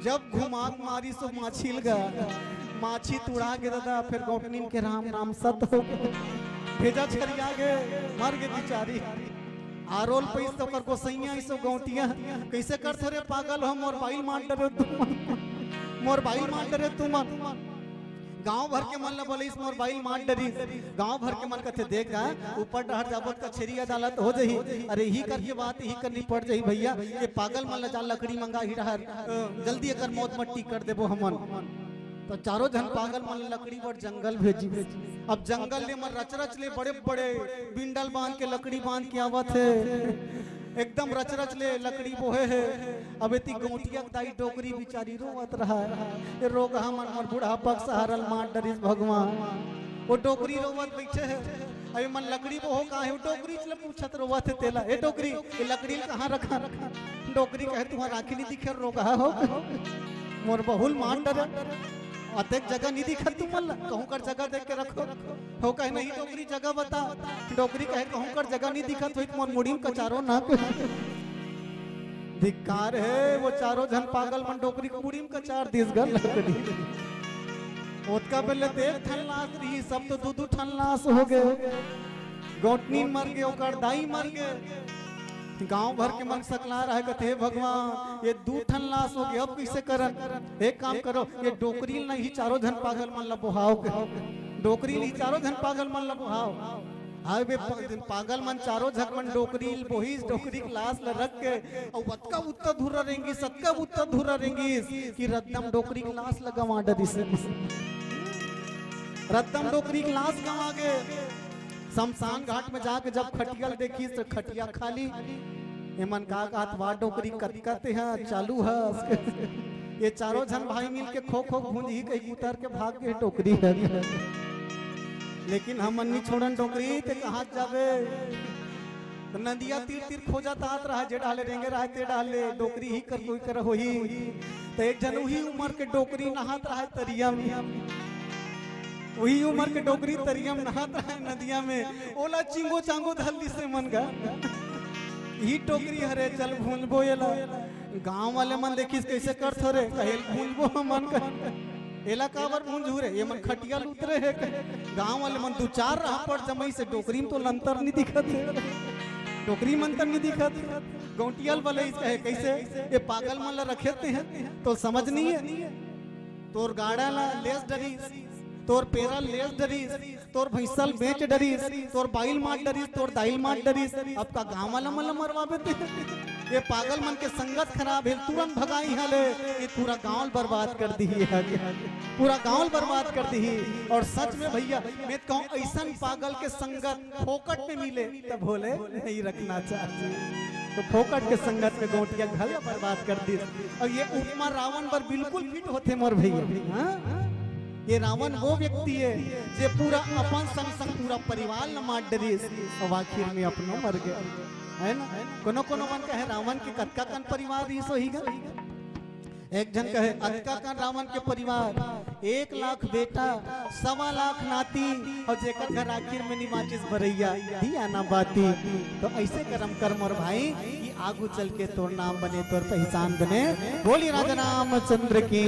जब घुमाक मारी सो माछी लगा माछी तुड़ा के दादा फिर गोटनी के राम राम सत हो भेजा छरिया गे मर गे बेचारी आरोल पैस तो कर गोसैया इसो गौटिया कैसे कर थोरे पागल हो मोर बाइल मार डरे तुम मोर बाइल मार डरे तुम गांव भर के मन ल बोले इस मोर बाइल मार डरी गांव भर के मन कथे देखा ऊपर डहर जाबत का छेरी अदालत हो जही अरे ही करके बात ही करनी पड़ जही भैया ये पागल मन ल जा लकड़ी मंगा ही डहर जल्दी एकर मौत मट्टी कर देबो हमन तो चारों जन पागल मन लकड़ी पर जंगल भेजी अब जंगल ले मन रच रच ले बड़े बड़े बिंडल बांध के लकड़ी बांध के आवत है एकदम रच रच ले लकड़ी बोहे है अब इतनी गोटिया दाई डोकरी बिचारी रोवत रहा ये रोग हमन मोर बुढ़ापा सहारल मार डरिस भगवान वो डोकरी रोवत बैठे है अभी मन लकड़ी बोहो का है डोकरी चले पूछत रोवत है तेला ए डोकरी ये लकड़ी कहां रखा डोकरी कहे तुम्हारा राखी नहीं दिखे रोगा हो मोर बहुल मार डरे अतेक जगह नहीं दिखत तुम कहूं कर जगह देख के रखो हो कहे नहीं डोकरी जगह बता डोकरी कहे कहूं कर जगह नहीं दिखत हो मोर मुड़ीम का चारों ना धिक्कार है वो चारों जन पागल मन डोकरी मुड़ीम का चार दिस गल ओतका पहले देख ठन लाश रही सब तो दू ठन लाश हो गए गोटनी मर गए ओकर दाई मर गए गांव भर के मन सकला रहे कहते भगवान ये दू ठन लाश हो गए अब कैसे करन एक काम करो ये डोकरी नहीं चारों जन पागल मन ल बोहाओ डोकरी नहीं चारों जन पागल मन ल बोहाओ हाय बे पागल मन चारों झक मन डोकरी बोही डोकरी की लाश ल रख के और वतका उत्ता धुरा रहेंगी सतका उत्ता धुरा रहेंगी कि रद्दम डोकरी की लाश लगावा डरी से रद्दम डोकरी की लाश गवा गए शमशान घाट में जाके जब खटियल देखी तो खटिया खाली, एमन का हाथवा डोकरी कतकते हैं चालू है। ये चारों जन भाई मिल के खो खो भूंज ही कहीं उतर के भाग के टोकरी है। लेकिन हम नहीं छोड़न टोकरी ते कहाँ जावे, तो नदिया तीर तीर खोजा तात रहा, जे डाले रेंगे रहा ते डाले डोकरी ही कर कोई कर होही। तो एक जन वही उम्र के डोकरी नहात रहा तरिया में, वही उम्र के डोकरी तरिया में नहात रहा नदिया में। ओला चिंगो चांगो धल्ली से मन का ही टोकरी हरे चल भूंजबो एला। गांव वाले मन देखिस कैसे कर थोरे कहेल भूंजबो मन का एला काबर भूंजू रे, ये मन खटिया उतरे है। गांव वाले मन दो चार रहा पड़ जमई से डोकरी में तो लंतर नहीं दिखत है, टोकरी मंतर नहीं दिखत। गौटियल वाले कहे कैसे ये पागल मन ला रखेते हैं तो समझ नहीं है। तोर गाड़ा ला लेस डरीस, तोर पेरा लेस डरीस, तोर भैंसल बेच डरीस, तोर बाइल मार डरीस, तोर दाइल मार डरीस। अब का गांव वाला मन मरवाबे ते ये पागल मन के संगत खराब है, तुरंत भगाई हले। ये पूरा गांव बर्बाद कर दी है, पूरा गांव बर्बाद कर दी। और सच में भैया मैं कहूँ ऐसा पागल के संगत फोकट में मिले तब भोले नहीं रखना चाहिए। तो फोकट के संगत में गोटिया घर बर्बाद कर दी। और ये उपमा रावण पर बिल्कुल फिट होते मोर भैया। ये रावण वो व्यक्ति है जो पूरा अपन संग संग पूरा परिवार न मार डरीस और आखिर में अपनो मर गया है ना। कोनो कोनो मन कहे रावण के कतका कन परिवार रीसो ही गए। एक जन कहे अतका कन रावण के परिवार 1 लाख बेटा 1.25 लाख नाती और जेकर घर आखिर में निमाचिस भरैया दिया ना बाती। तो ऐसे कर्म कर्म और भाई ये आगू चल के तोर नाम बने, तोर पहचान बने। बोली राजा रामचंद्र की।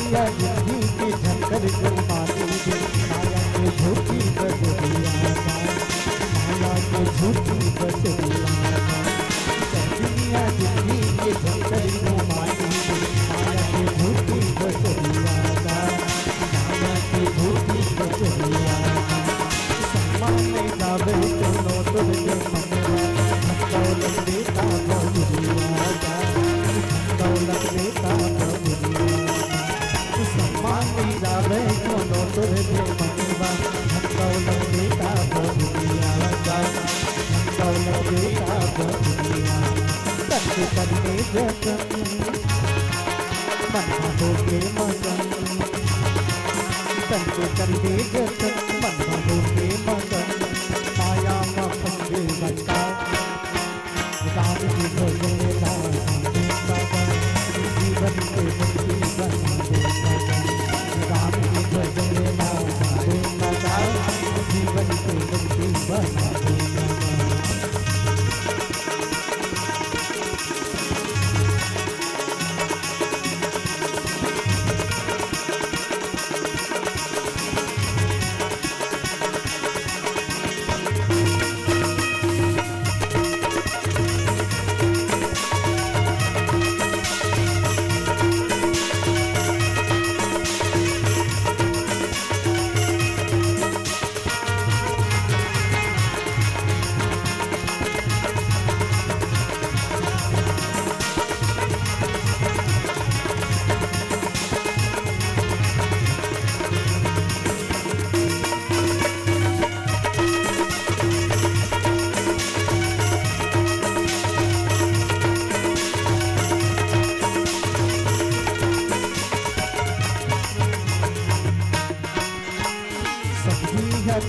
माया के आवे कोनो तोर जे मनवा हम दौलत बेटा बहुरिया जाए हम दौलत बेटा बहुरिया तन के करने जतन मन होके मगन तन के करने जतन मन होके मगन माया में फंसे बता राम की भजन ला जीवन के मुक्ति बना दे राम की भजन ला जीवन के मुक्ति बना दे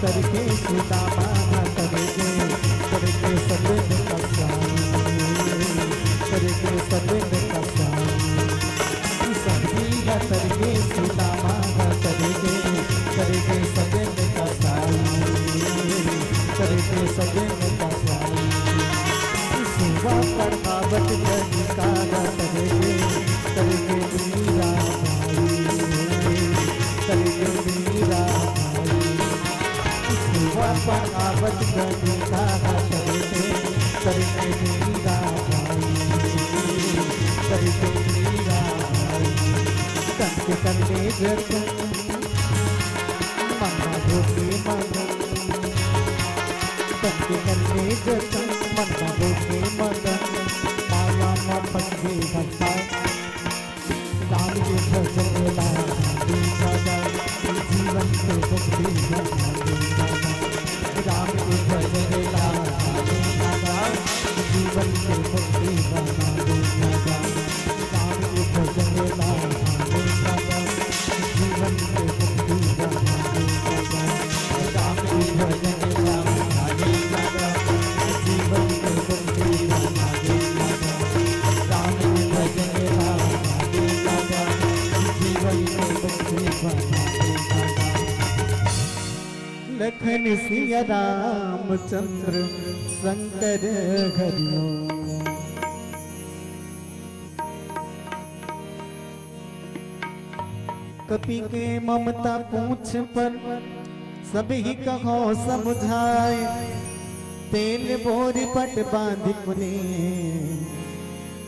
करके सुदामा करके सदन करके सदन सब्जिया करके सुदामा करके सदन करके सदन सुबह पर बाबत जनिकारा करके मीरा करके मीरा परावत गीता करके मीरा करके मीरा कंके कंके जतन मना होके मगन कंके कंके जतन मना होके मगन माया में फंसे बता राम के भजन ला जीवन के मुक्ति बना दे राम के भजन ला जीवन के मुक्ति बना दे राम के भजन ला जीवन के मुक्ति बना दे राम के भजन ला जीवन के मुक्ति बना दे राम के भजन ला जीवन के मुक्ति बना दे लखन सिया रामचंद्र शंकर हरिओ कपि के ममता पूछ पर सभी कहो समझाए तेल बोरी पट बांध पुने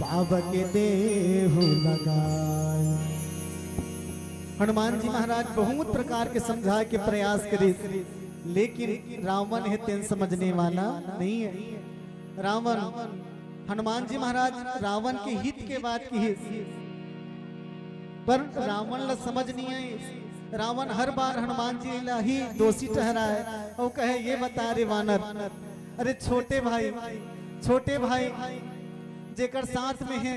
पावक देहु लगाए। हनुमान जी महाराज बहुत प्रकार के समझा के प्रयास करे लेकिन रावण है तेन समझने वाला नहीं है। रावण हनुमान जी महाराज रावण के हित के बात की है पर रावण ला समझ नहीं है। रावण हर बार हनुमान जी ला ही दोषी ठहराए और कहे ये बता रे वानर अरे छोटे भाई जेकर साथ में है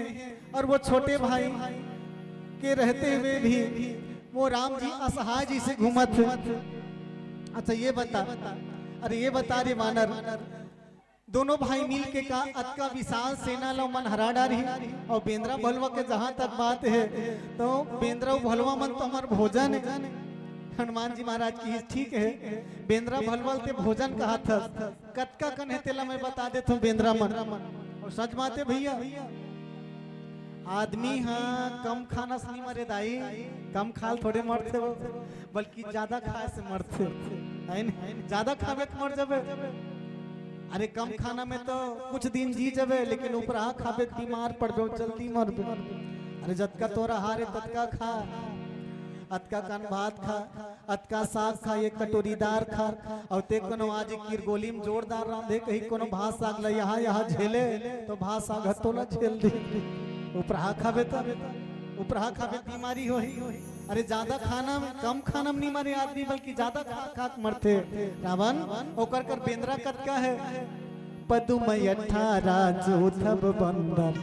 और वो छोटे भाई के रहते हुए भी वो राम जी असहाय जी से घूमत। अच्छा ये बता रे वानर दोनों भाई मिल के का अतका विशाल सेना लो मन हरा डारी और बेंद्रा भलवा के जहां तक बात है तो बेंद्रा भलवा मन तो हमार भोजन है। हनुमान जी महाराज की ठीक है बेंद्रा भलवा ते भोजन कहा था कतका कन है तेला मैं बता देता हूँ बेंद्रा मन और सच बात है भैया आदमी हाँ कम खाना से नहीं मरे दाई कम खाल थोड़े मरते हो बल्कि ज्यादा खाए से मरते ज्यादा खावे मर जावे। अरे कम खाना में तो कुछ दिन जी जावे लेकिन ऊपर खावे बीमार पड़ जाओ जल्दी मर। अरे जतका तोरा हारे ततका खा अतका कन भात खा अतका साग खा एक कटोरी दार खा और ते कोनो आज किरगोली में जोरदार रांधे कहीं कोनो भात साग ला यहाँ झेले तो भात साग हतोला झेल दे ऊपर खावे बीमारी हो। अरे ज्यादा खाना में कम खाना में नहीं मरे आदमी बल्कि ज्यादा खा खा के मरते रावण ओकर कर बेंद्रा कत क्या है पदुम 18 जूथब बंदर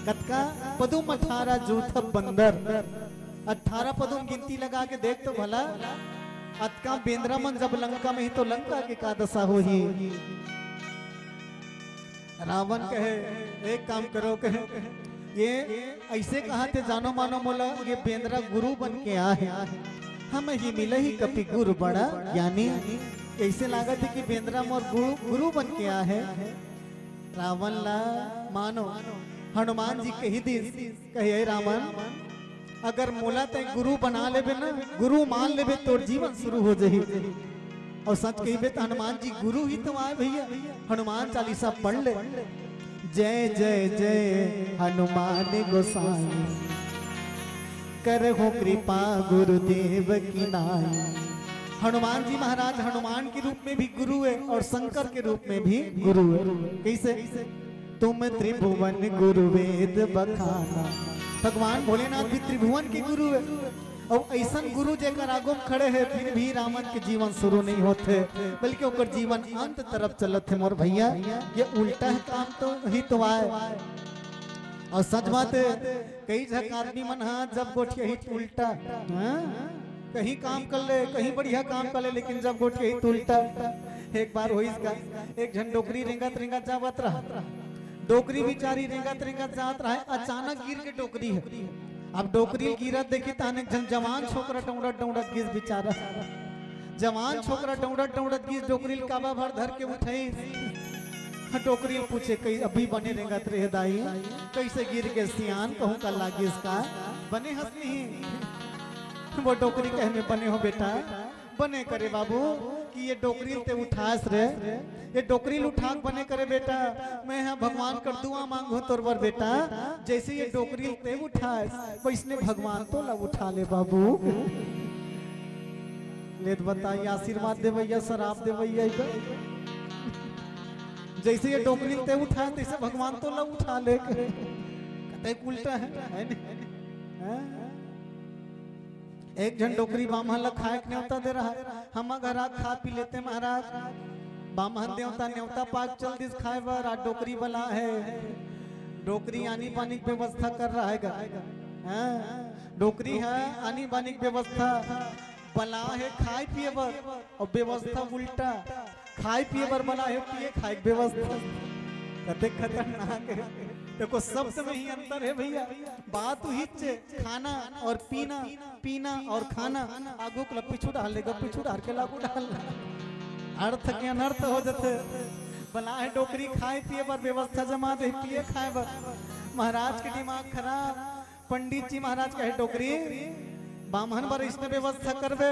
कतका पदुम 18 जूथब बंदर 18 पदुम गिनती लगा के देख तो भला अतका बेंद्रा मन जब लंका में ही तो लंका के का दशा हो ही रावण कहे एक काम करो कहे ये ऐसे कहा थे जानो मानो मोला ये बेंद्रा गुरु बन के आ है हमें ही मिले ही कपि गुरु बड़ा ज्ञानी ऐसे लागत है कि बेंद्रा मोर गुरु बन के आ है रावण ला मानो हनुमान जी कही दी कहे रावण अगर मोला ते गुरु बना लेबे ना गुरु मान लेबे तो जीवन शुरू हो जाही और सच कहिबे तो हनुमान जी गुरु ही तो आए भैया हनुमान चालीसा पढ़ ले जय जय जय हनुमान गोसाई करहु कृपा गुरुदेव की नाई हनुमान जी महाराज हनुमान के रूप में भी गुरु है और शंकर के रूप में भी गुरु है कैसे तुम त्रिभुवन गुरु वेद बखाना भगवान भोलेनाथ भी त्रिभुवन के गुरु है और ऐसा गुरु जेकर आगो खड़े है फिर भी रावण के जीवन शुरू नहीं होते बल्कि ओकर जीवन अंत तरफ चलत है मोर भैया ये उल्टा है काम तो ही तो आए और सच बात है कई झक आदमी मन जब गोठिया ही उल्टा कहीं काम कर ले कहीं बढ़िया काम कर ले लेकिन जब गोठिया ही उल्टा एक बार हो इसका एक झन डोकरी रेंगत रेंगत जावत रहा डोकरी बिचारी रेंगत रेंगत जात रहा अचानक गिर के डोकरी है अब डोकरी गिरत देखी ताने जवान छोकरा टौड़त टौड़त गिस बेचारा जवान छोकरा टौड़त टौड़त गिस डोकरी काबा भर धर के उठाई डोकरी पूछे कई अभी बने रेंगत रहे दाई कैसे गिर के सियान कहूं का लागी इसका बने हंसनी वो डोकरी कहे में बने हो बेटा बने करे बाबू कि ये डोकरी ते उठास रे ये डोकरी उठाक बने करे बेटा मैं यहाँ भगवान कर दुआ मांगो तोर बर बेटा जैसे ये डोकरी ते उठास वैसने भगवान तो ला उठा ले बाबू लेत बताइए आशीर्वाद दे भैया शराब दे भैया जैसे ये डोकरी ते उठाए तैसे भगवान तो ला उठा ले कहते उल्टा है एक जन डोकरी बामहन खाए के न्योता दे रहा है हम घर खा पी लेते महाराज बामहन देवता न्योता पाक चल दिस खाए बर आज डोकरी बला है डोकरी आनी पानी की व्यवस्था कर रहा है डोकरी है आनी पानी की व्यवस्था बला है खाए पिए बर और व्यवस्था उल्टा खाए पिए बर बला है पिए खाए की व्यवस्था कते खतरनाक है देखो शब्द में ही अंतर है भैया बात ही खाना और पीना पीना और खाना आगू के पिछू डाल लेगा पिछू डाल के लागू डाल अर्थ के अनर्थ हो जाते बना है डोकरी खाए पिए पर व्यवस्था जमा दे पिए खाए पर महाराज के दिमाग खराब पंडित जी महाराज कहे डोकरी बामहन पर इसने व्यवस्था करबे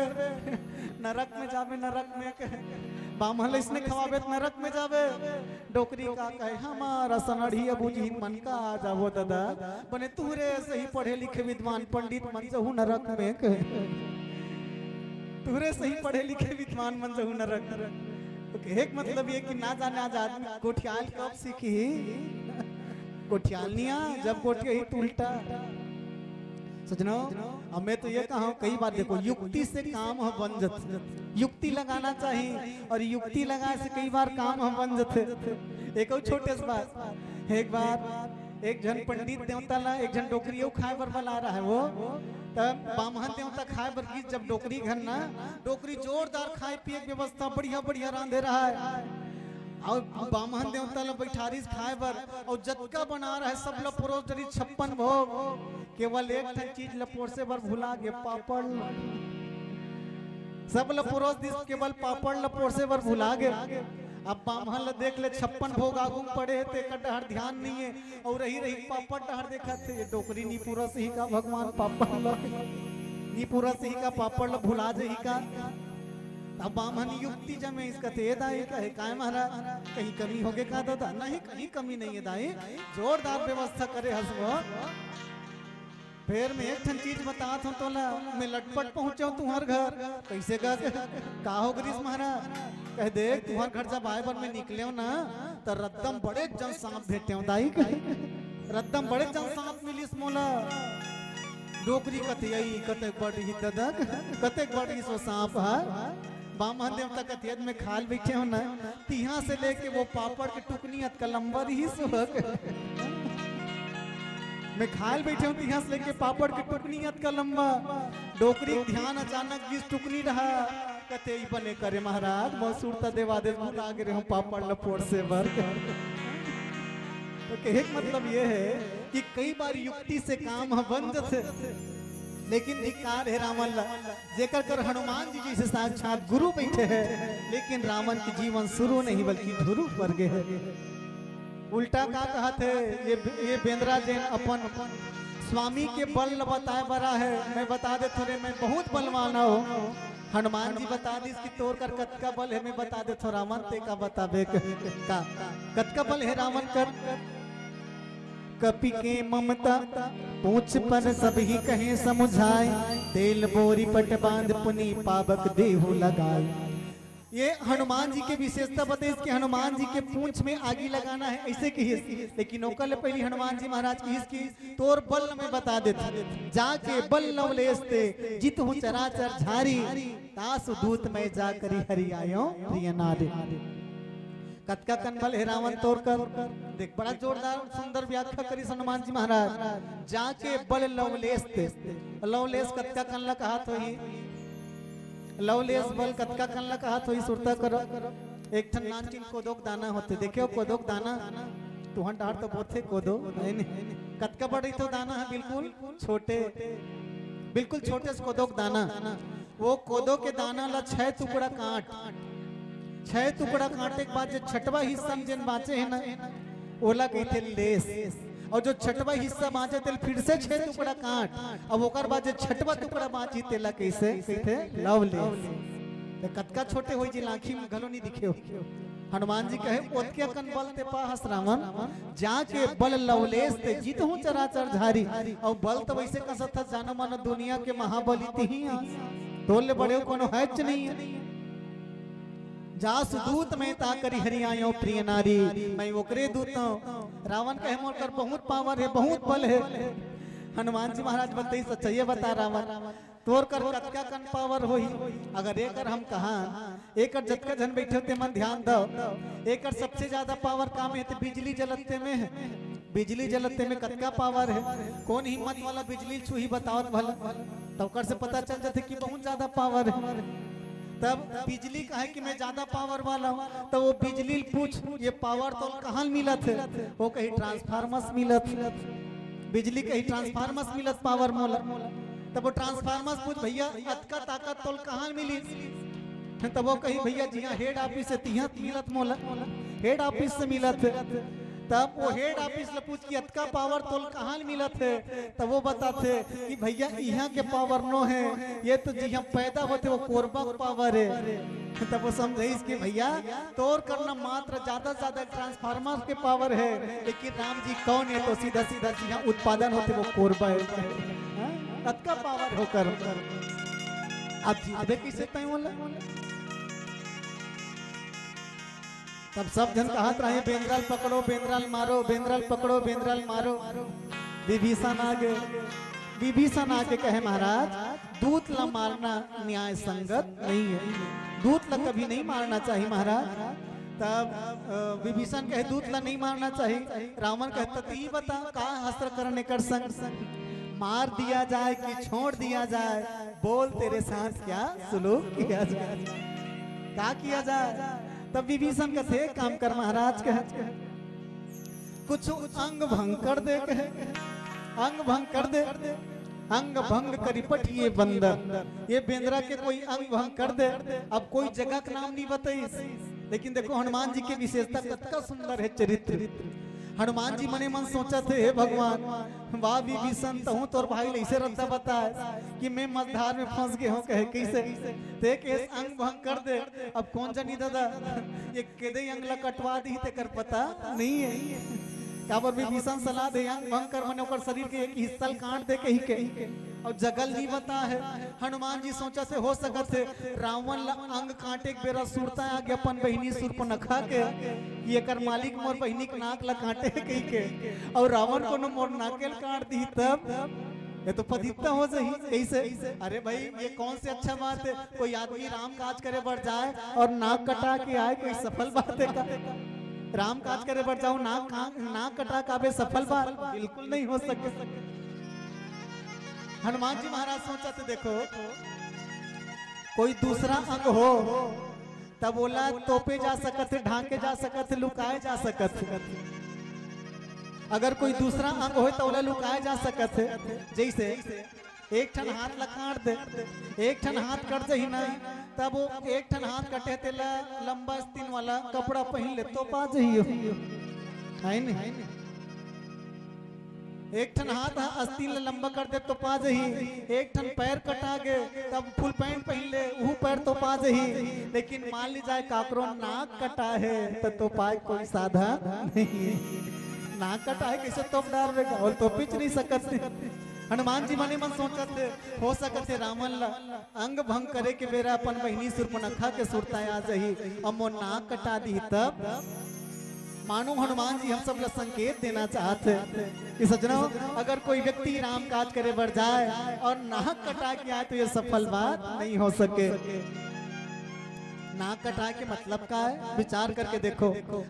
नरक में जावे नरक में बामहन इसने खवाबे नरक में जावे डोकरी का कहे हमारा सनढ़ी अबूजी मन का आ जावो दादा बने तूरे सही पढ़े लिखे विद्वान पंडित मन जहू नरक में कहे तूरे सही पढ़े लिखे विद्वान मन जहू नरक तो एक मतलब ये कि ना जाने आज आदमी गोठियाल कब सीखी गोठियालनिया जब गोठिया ही उल्टा सजनो हमें तो ये कहा कई बार देखो युक्ति से काम हम बन जाते युक्ति लगाना चाहिए और युक्ति लगाने से कई बार काम हम बन जाते एक और छोटे से बात एक बार एक जन पंडित देवता ला एक जन डोकरी खाए बर बला रहा है वो तब बामहन देवता खाए बर गीत जब डोकरी घर ना डोकरी जोरदार खाए पिए व्यवस्था बढ़िया बढ़िया रांधे रहा है और बामहन देवता ला बैठारीस खाए बर और जतका बना रहा है सब ला परोस डरी 56 भोग केवल एक ठन चीज लपोर से बर भुला गे पापड़ सब लपोरोस दिस केवल पापड़ लपोर से बर भुला गे अब बामहन देख ले 56 भोग आगू पड़े है ते डहर ध्यान नहीं है और रही रही पापड़ डहर देखा थे ये डोकरी नी पूरा सही का भगवान पापड़ नी पूरा सही का पापड़ ल भुला जही का अब बामहन युक्ति जमे इसका ते दाई कहे काय महाराज कहीं कमी होगे का दादा नहीं कहीं कमी नहीं है दाई जोरदार व्यवस्था करे हसबो फिर मैं एक ठन चीज बताता हूँ तोला मैं लटपट पहुंचा तुम्हार घर कैसे का हो ग्रीस महाराज कह दे तुम्हार घर जब आए बार में निकले ना तो रद्दम बड़े जन सांप भेटे दाई रद्दम बड़े जन सांप मिलिस मोला डोकरी कतियई कतेक बड़ी ददक कतेक बड़ी सो सांप है बामन देवता कतियत में खाल बैठे हो ना तिहा से लेके वो पापड़ के टुकनियत कलम्बर ही सुहक मैं खाल बैठे हूँ तिहा से लेके पापड़ के टुकनियत कलम्बा डोकरी ध्यान अचानक जिस टुकनी रहा कते ही बने करे महाराज बहुत सुरता देवादेव मुदा गिरे हम पापड़ लपोड़ से भर तो कहे मतलब ये है कि कई बार युक्ति से काम बन जाते लेकिन धिक्कार है रावण जेकर कर हनुमान जी जी से साक्षात गुरु बैठे हैं लेकिन रावण की जीवन शुरू नहीं बल्कि ध्रुव पर गए है उल्टा का कहा थे ये बेंद्रा जैन अपन स्वामी के बल बताए बड़ा है मैं बता दे थोड़े मैं बहुत बलवान हो हनुमान जी बता दी इसकी तोड़ कर कतका बल है मैं बता दे थो रावण ते का बताबे का कतका बल है रावण कर कपि के ममता पूछ पर सब ही कहे समझाए तेल बोरी पट बांध पुनी पावक देहु लगाए ये हनुमान जी के विशेषता बताए इसके हनुमान जी के पूंछ में आगी लगाना है ऐसे की लेकिन ओकल पहली हनुमान जी महाराज की इसकी तोर बल में बता देते जाके बल लवलेस्ते जित हूँ चराचर झारी तास दूत में जाकरी हरि आयो प्रिय नारी कतका कनबल है रावण तोड़ कर देख बड़ा जोरदार सुंदर व्याख्या करी हनुमान जी महाराज जाके बल लवलेस लवलेस कतका कनला कहा तो ही लवलेस बल कतका कनला कहा तो ही सुरता करो एक ठन नानकिन कोदोक दाना होते देखियो कोदोक दाना तुहन डार तो बहुत थे कोदो कतका बड़ी तो दाना है बिल्कुल छोटे से कोदोक दाना वो कोदो के दाना ला 6 टुकड़ा काट 6 टुकड़ा काटे के बाद जो छठवा हिस्सा में जिन बाचे है ना ओला कहते लेस और जो छठवा हिस्सा बाचे तेल फिर से 6 टुकड़ा काट अब ओकर बाद जो छठवा टुकड़ा बाची तेला कैसे कहते लव लेस तो कतका छोटे होई जी लाखी में घलो नहीं दिखे हो हनुमान जी कहे ओतके कन बल ते पाहस रावण जाके बल लवलेस ते जीत हूं चराचर झारी और बल तो वैसे कसत था जानो मानो दुनिया के महाबली ही तोले बड़े कोनो है नहीं जास दूत में ता करी हरियायो प्रिय नारी मैं ओकरे दूत रावण कहे मोर कर बहुत पावर है बहुत बल है हनुमान जी महाराज बोलते ही सच्चाई बता रावण तोर कर कतका कन पावर होई अगर एकर हम कहा एकर जतका जन बैठे होते मन ध्यान दो एकर सबसे ज्यादा पावर काम है तो बिजली जलते में है बिजली जलते में कतका पावर है कौन हिम्मत वाला बिजली छुही बताओ भला तो ओकर से पता चल जाते कि बहुत ज्यादा पावर है तब बिजली का है कि मैं ज्यादा पावर वाला हूँ तो वो बिजली पूछ ये पावर तो कहाँ मिलत है वो कहीं ट्रांसफार्मस मिलत बिजली कहीं ट्रांसफार्मस मिलत पावर मोला तब वो ट्रांसफार्मस पूछ भैया अतका ताकत तो कहाँ मिली तब वो कहीं भैया जी हाँ हेड ऑफिस से तिहा मिलत मोला हेड ऑफिस से मिलत तब वो हेड ऑफिस ले पूछ की अतका पावर तोल कहाँ मिलत है तब वो बताते कि भैया यहाँ के पावर नो है ये तो जी हम पैदा होते वो कोरबा पावर है तब वो समझे इसके भैया तोड़ करना मात्र ज्यादा ज्यादा ट्रांसफार्मर के पावर है लेकिन राम जी कौन है तो सीधा सीधा जी यहाँ उत्पादन होते वो कोरबा है अतका पावर होकर अब जीते किसे तय बोला तब सब जन कहत रहे बेंद्राल पकड़ो बेंद्राल मारो बेंद्राल पकड़ो बेंद्राल मारो विभीषण आके कहे महाराज दूत ला मारना न्याय संगत नहीं है दूत ला कभी नहीं मारना चाहिए महाराज तब विभीषण कहे दूत ला नहीं मारना चाहिए रावण कहता तू बता कहा अस्त्र करने कर संग मार दिया जाए कि छोड़ दिया जाए बोल तेरे साथ क्या सुलूक किया जाए क्या किया जाए तब विभीषण का थे काम कर महाराज कह कुछ अंग भंग कर दे अंग भंग कर दे अंग भंग करी पठिए बंदर ये बेंद्रा के कोई अंग भंग कर दे अब कोई जगह का नाम नहीं बताई लेकिन देखो हनुमान जी की विशेषता कितना सुंदर है चरित्र हनुमान जी मने मन सोचा थे हे भगवान वाह विभीषण तो हूँ तोर भाई ऐसे रद्दा बताए कि मैं मझधार में फंस गए हूँ कहे कैसे देख अंग भंग कर दे अब कौन जानी दादा ये केदे अंग ला कटवा दी ते कर पता नहीं है काबर विभीषण सलाह दे अंग भंग कर मने ओकर शरीर के एक हिस्सा काट दे कहीं के और जगल नहीं बता है हनुमान जी सोचा से हो सकत है रावण ला अंग काटे के बेरा सुरता आगे अपन बहिनी सुरपनखा के ये कर मालिक मोर बहिनी के नाक ला काटे कहीं के और रावण को मोर नाकेल काट दी तब ये तो पतिता हो सही कैसे। अरे भाई ये कौन से अच्छा बात है, कोई आदमी राम काज करे बढ़ जाए और नाक कटा के आए, कोई सफल बात है का? राम काज करे बढ़ जाओ नाक कटा काबे सफल बात बिल्कुल नहीं हो सके। हनुमान जी महाराज सोचा तो देखो कोई दूसरा अंग हो तब बोला तोपे जा सकत, ढांके जा सकत, लुकाए जा सकत। अगर कोई दूसरा अंग हो तो लुकाए जा सकत है। जैसे एक ठन हाथ लखाड़ दे, एक ठन हाथ कट जाही नहीं, तब वो एक ठन हाथ कटे ते लंबा स्तिन वाला कपड़ा पहन ले तो पा जाही है नहीं। एक ठन हाथ अस्तिन लंबा कर दे तो पा जाही, एक ठन पैर कटा गे तब फुल पैंट पहन ले वो पैर तो पा जाही। लेकिन मान ली जाए काकरो नाक कटा है तो पाए कोई साधा नहीं। नाक कटा है कैसे तोप डालेगा और तो पिच नहीं सकते। हनुमान जी मने मन सोचते हो सकते रावण ला अंग भंग करे के बेरा अपन बहिनी सुर्पनखा के सुरता आ जाही, अमो नाक कटा दी तब मानो हनुमान जी हम सब ला संकेत देना चाहते कि सज्जनों अगर कोई व्यक्ति राम काज करे बढ़ जाए और नाक कटा के आए तो ये सफल बात नहीं हो सके। नाक कटा के मतलब का है, विचार करके देखो।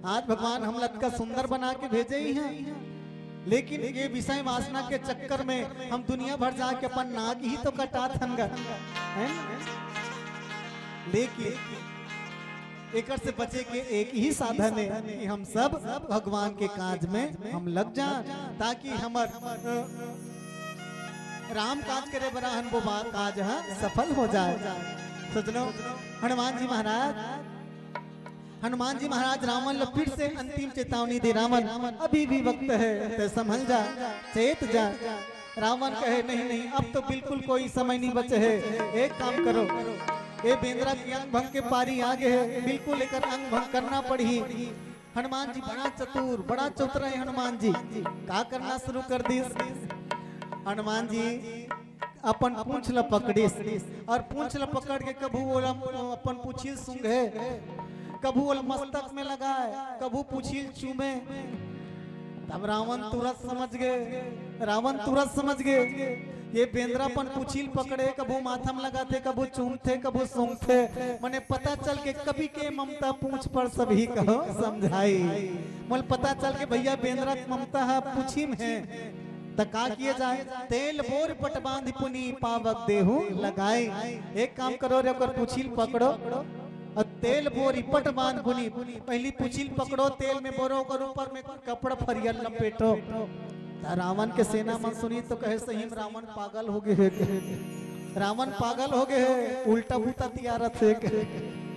आज भगवान हम लत का सुंदर बना के भेजे ही हैं, लेकिन ये विषय वासना के चक्कर में हम दुनिया भर जाके अपन नाक ही तो कटा थनगा है। लेकिन एक से बचे के एक ही साधन है कि हम सब भगवान के काज में हम लग जाएं, ताकि हमार राम काज करे बड़ा हम वो काज सफल हो जाए। सजनों हनुमान जी महाराज रावण ला फिर से अंतिम चेतावनी दे। रावण अभी भी वक्त है तो संभल जा, चेत जा। रावण कहे नहीं नहीं अब तो बिल्कुल कोई समय नहीं बचे है। एक काम करो, ये बेंद्रा की अंग भंग के पारी आगे है, बिल्कुल लेकर अंग भंग करना पड़ी। हनुमान जी बड़ा चतुर बड़ा चतुर है। हनुमान जी क्या करना शुरू कर दी। हनुमान जी अपन पूंछ ल पकड़ी और पूंछ ल पकड़ के कभू अपन पूछिल सूंघे, कभू मस्तक में लगाए, कभू पूछिल चूमे। तब रावण तुरंत समझ गए ये बेंद्रापन पूछिल पकड़े, कभू माथम लगाते, कभू चूमते, कभू सूंघते। मने पता चल के कभी के ममता पूंछ पर सभी कहो समझाई। मोल पता चल के भैया बेंद्रा ममता है पूछी में है तो का किए जाए। तेल बोर पट बांध पुनी पावक देहु लगाए। एक काम करो रे पूछिल पकड़ो और तेल बोरी पट बांध पुनी, पहली पूछिल पकड़ो, तेल में बोरो कर ऊपर में कपड़ा फरियल लपेटो। रावण के सेना मन सुनी तो कहे सही में रावण पागल हो गए, रावण पागल हो गए, उल्टा बूता तियारत है,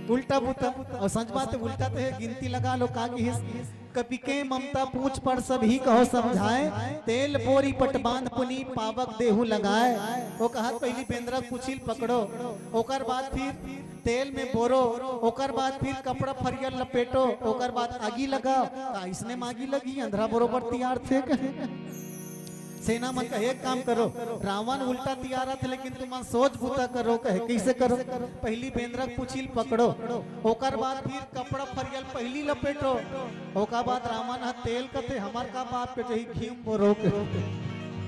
उल्टा बूता। और सच बात है उल्टा तो है, गिनती लगा लो का की कभी के ममता पूछ पर सभी कहो समझाए। तेल बोरी पट बांध पुनी पावक देहु लगाए। वो कहा पहली बेंद्रा पूछिल पकड़ो, ओकर बाद फिर तेल में बोरो, ओकर बाद फिर कपड़ा फरियल लपेटो, ओकर बाद आगी लगाओ। इसने मागी लगी अंधरा बरोबर तैयार थे। सेना मन कहे एक काम करो, रावण उल्टा तैयार थे लेकिन तुम सोच बूता करो। कहे कैसे करो, पहली बेंद्रा पूछिल पकड़ो, ओकर बाद फिर कपड़ा फरियल पहली लपेटो, ओकर बाद रावण तेल कते हमार का बाप के चाहिए घी बोरो,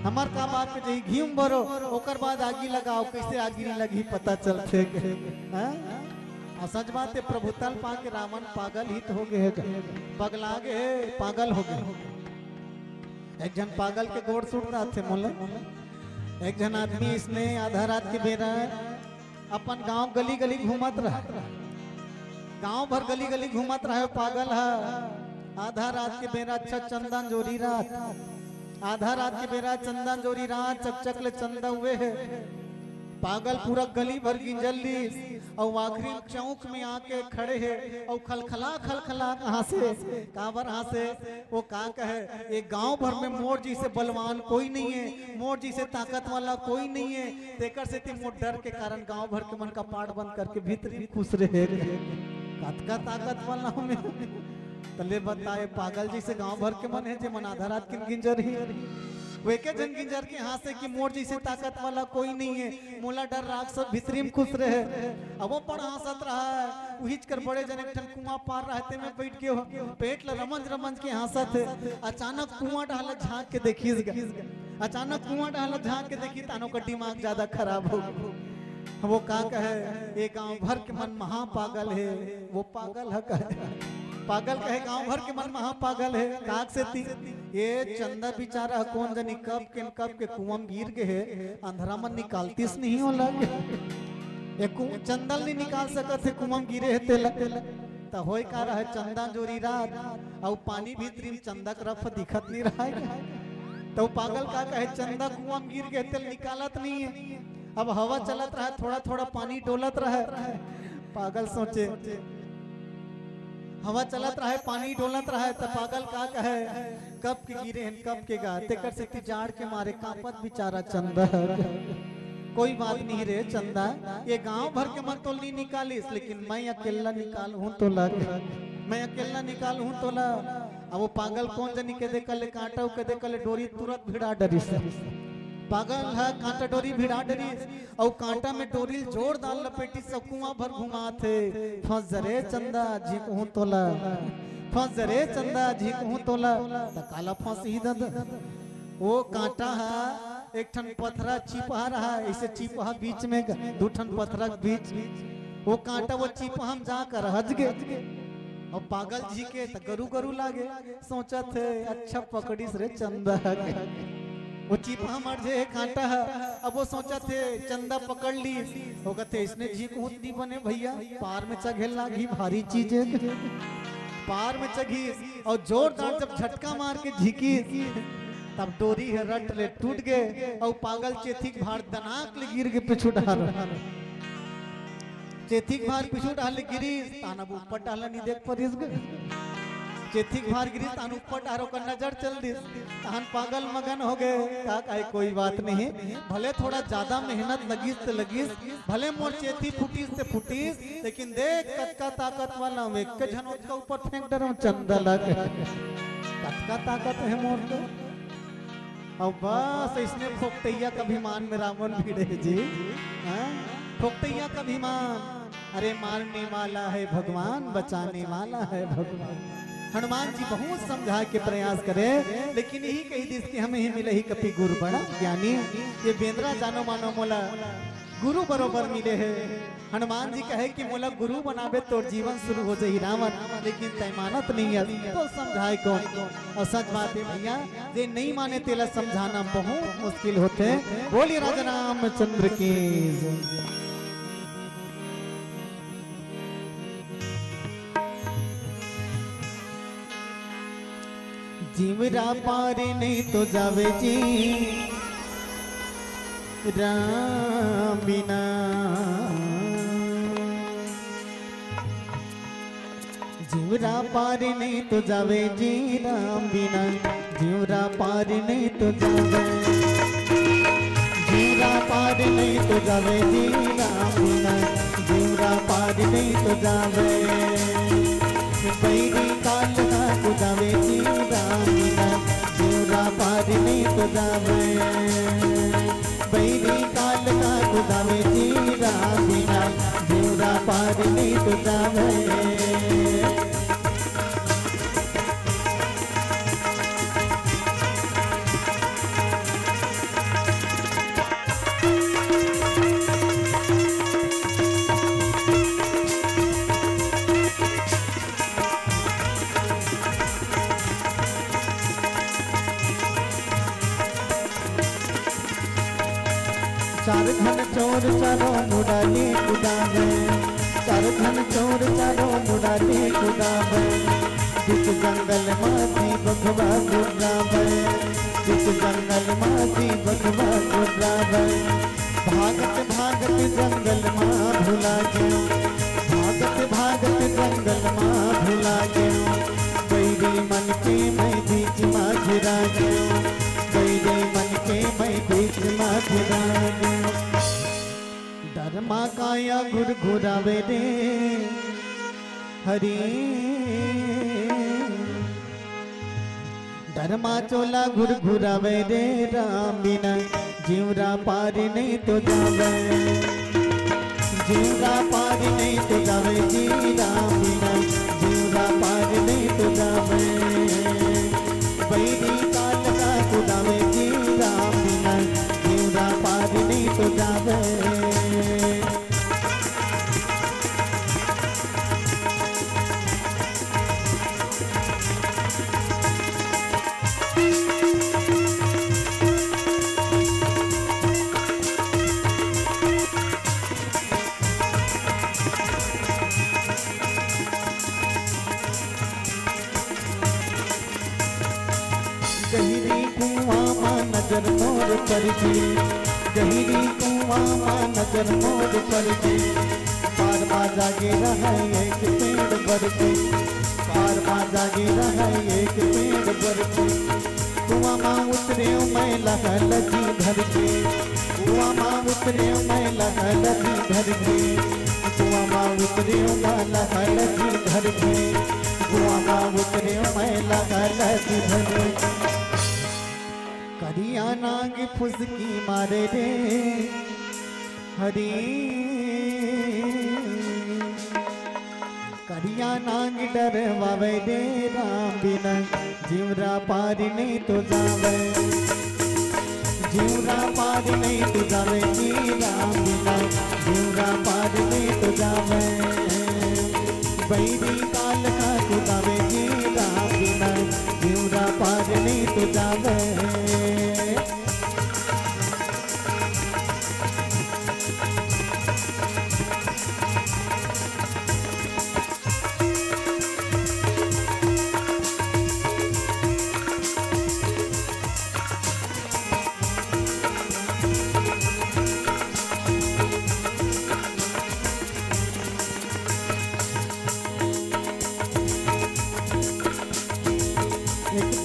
हमार का बाप के चाहिए घी बोरो, ओकर बाद आगी लगाओ। कैसे आगी नहीं लगी पता चलते। सच बात है प्रभुतल पा के रावण पागल हित हो गए, पगला गए, पागल हो गए। एक जन पागल के गोड़ सुटता थे मोला। एक जन आदमी इसने आधा रात के बेरा अपन गांव गली गली घूमत रहा, गांव भर गली गली घूमत रहा। पागल है आधा रात के बेरा अच्छा चंदन जोरी रात, आधा रात के बेरा चंदन जोरी रात चकचक ले चंदा हुए है। पागल पूरा गली भर गिंजली और आखिरी चौक में आके खड़े हैं और खलखला कहाँ से काबर यहाँ से वो का कहे ये गांव भर में मोर जी से बलवान कोई नहीं है, मोर जी से ताकत वाला कोई नहीं है। तेकर से मोर डर के कारण गांव भर के मन का पाठ बंद करके भीतर ही खुश रहे। का ताकत वाला में तले बताए पागल जी से गांव भर के मन है जे मन आधा रात के गिंजर ही वे के जन गिंजर के हाथ से कि मोर जी से ताकत वाला कोई नहीं है। मोला डर राख सब भीतरी में खुश रहे। अब वो पर हंसत रहा है, उहिच कर बड़े जन एक कुआं पार रहते में बैठ के पेट ल रमंज के हंसत है। अचानक कुआं डाल झांक के देखिस अचानक कुआं डाल झांक के देखी तानो का दिमाग ज्यादा खराब हो गया। वो का कहे ये गांव भर के मन महा पागल है, वो पागल है कहे, पागल कहे गांव भर के मन महा पागल है। काक से ती ये चंदा बेचारा कौन जानी कब के कुआं गिर के है, अंधरा मन निकालतीस नहीं हो लगे, एक चंदल नहीं निकाल सकत थे कुआं गिरे है तेल तो होय का रहा चंदा जोरी रात और पानी भीतरी में चंदा का रफ दिखत नहीं रहा है। तो पागल का कहे चंदा कुआं गिर के तेल निकालत नहीं है। अब हवा चलत रहा, थोड़ा थोड़ा पानी डोलत रहा। पागल सोचे हवा चलत रहा है, पानी डोलत रहा है, तो पागल का कहे कब के गिरे हैं कब के गाते कर से जाड़ के मारे कांपत बेचारा चंदा। कोई बात नहीं रे चंदा, ये गांव भर के मत तो नहीं निकालिस, लेकिन मैं अकेला निकाल हूं तो ला, मैं अकेला निकाल हूं तो ला। अब वो पागल कौन जनी के दे कल कांटा के दे कल डोरी तुरंत भिड़ा डरी से। पागल है कांटा डोरी भिड़ा डरी और कांटा में डोरी जोर डाल लपेटी सब कुआं भर घुमा थे। फंस जरे चंदा जी को तोला, फंस जरे चंदा जी को तोला, तो काला फंस ही दद। वो कांटा है एक ठन पथरा चिपहा रहा, ऐसे चिपहा बीच में दो ठन पथरा बीच, वो कांटा वो चिपहा हम जाकर हज गए। और पागल जी के तो गरु गरु लागे, सोचा थे अच्छा पकड़ीस रे चंदा, वो चिपहा मर जे कांटा है। अब वो सोचा थे चंदा पकड़ ली, वो कहते इसने जी को नहीं बने भैया, पार में चघे लागी भारी चीजें, पार में चघी और जोरदार जब झटका मार के झिकी तब डोरी है रट ले टूट गए और पागल चेथिक भार दनाक ले गिर के पिछू डाल, चेथिक भार पिछू डाल गिरी ताना ऊपर डाला नहीं देख परिस गए, चेथिक भार गिरी तान ऊपर डारो का नजर चल दी, तान पागल मगन हो गए। का काहे कोई बात नहीं, भले थोड़ा ज्यादा मेहनत लगीस तो लगीस, भले मोर चेथी फुटीस तो फुटीस, लेकिन देख कतका ताकत वाला हूं, एक झनोट का ऊपर फेंक डर चंदा लगे, कतका ताकत है मोर को। और बस इसने फोकटैया का अभिमान में रावण भिड़े जी, फोकटैया का अभिमान। अरे मारने वाला है भगवान, बचाने वाला है भगवान। हनुमान जी बहुत समझा के प्रयास करे, लेकिन यही कही दिस कि हमें ही मिले ही कपि गुरु बड़ा ज्ञानी, ये बेंद्रा जानो मानो मोला गुरु बरोबर मिले है। हनुमान जी कहे कि मोला गुरु बनावे तो जीवन शुरू हो जाए रावण, लेकिन तय मानत नहीं है तो समझाए कौन। और सच बात है भैया, जे नहीं माने तेला समझाना बहुत मुश्किल होते। बोलिए राजा रामचंद्र की। जीवरा पार नहीं तो जावे जी राम बिना, जीवरा पार नहीं तो जावे जी राम बिना, जीवरा पार नहीं तो जावे, जीवरा पार नहीं तो जावे जी राम बिना, जीवरा पार नहीं तो जावे, बैरी काल का तो जावे जी राम बिना, जीवरा पार नहीं तो जावे, बैरी काल का तो जावे जी राम बिना, जीवरा पार नहीं तो जावे। चार धन चोर चारो मुडाली कुदावे, चार धन चोर चारो मुडाली कुदावे, बीच जंगल मासी बखवा गुर्रावे, बीच जंगल मासी बखवा गुर्रावे, भागत भागत जंगल माँ भुला गयो, भागत भागत जंगल माँ भुला गयो, बैरी मन के मैं बीच माँ गिरा गयो, बैरी मन के मैं बीच माँ गिरा गयो। धर्मा काया गुर घुरावे रे हरि, धर्मा चोला गुर घुरावे रे राम बिना, जीवरा पार नहीं तो जावे, जीवरा पार नहीं तो जावे जी राम बिना, जीवरा पार नहीं तो जावे, बैरी काल का कुदावे जी राम नजर मोर पर जी, गहरी कुआं मां नजर मोर पर जी, पार मां जागे रहा एक पेड़ पर जी, पार मां जागे रहा एक पेड़ पर जी, कुआं मां उतरे मैं लहल जी धर के, कुआं मां उतरे मैं लहल जी धर के, कुआं मां उतरे मैं लहल जी धर के, कुआं मां उतरे मैं लहल जी धर के। करिया नाग फुसकी मारे रे हरी, करिया नाग डरवावे रे राम बिना जीवरा पार नहीं तो जावे, जीवरा पार नहीं तो जावे जी राम बिना जीवरा पार नहीं तो जावे, बैरी काल का कुदावे जी राम बिना जीवरा पार नहीं तो जावे।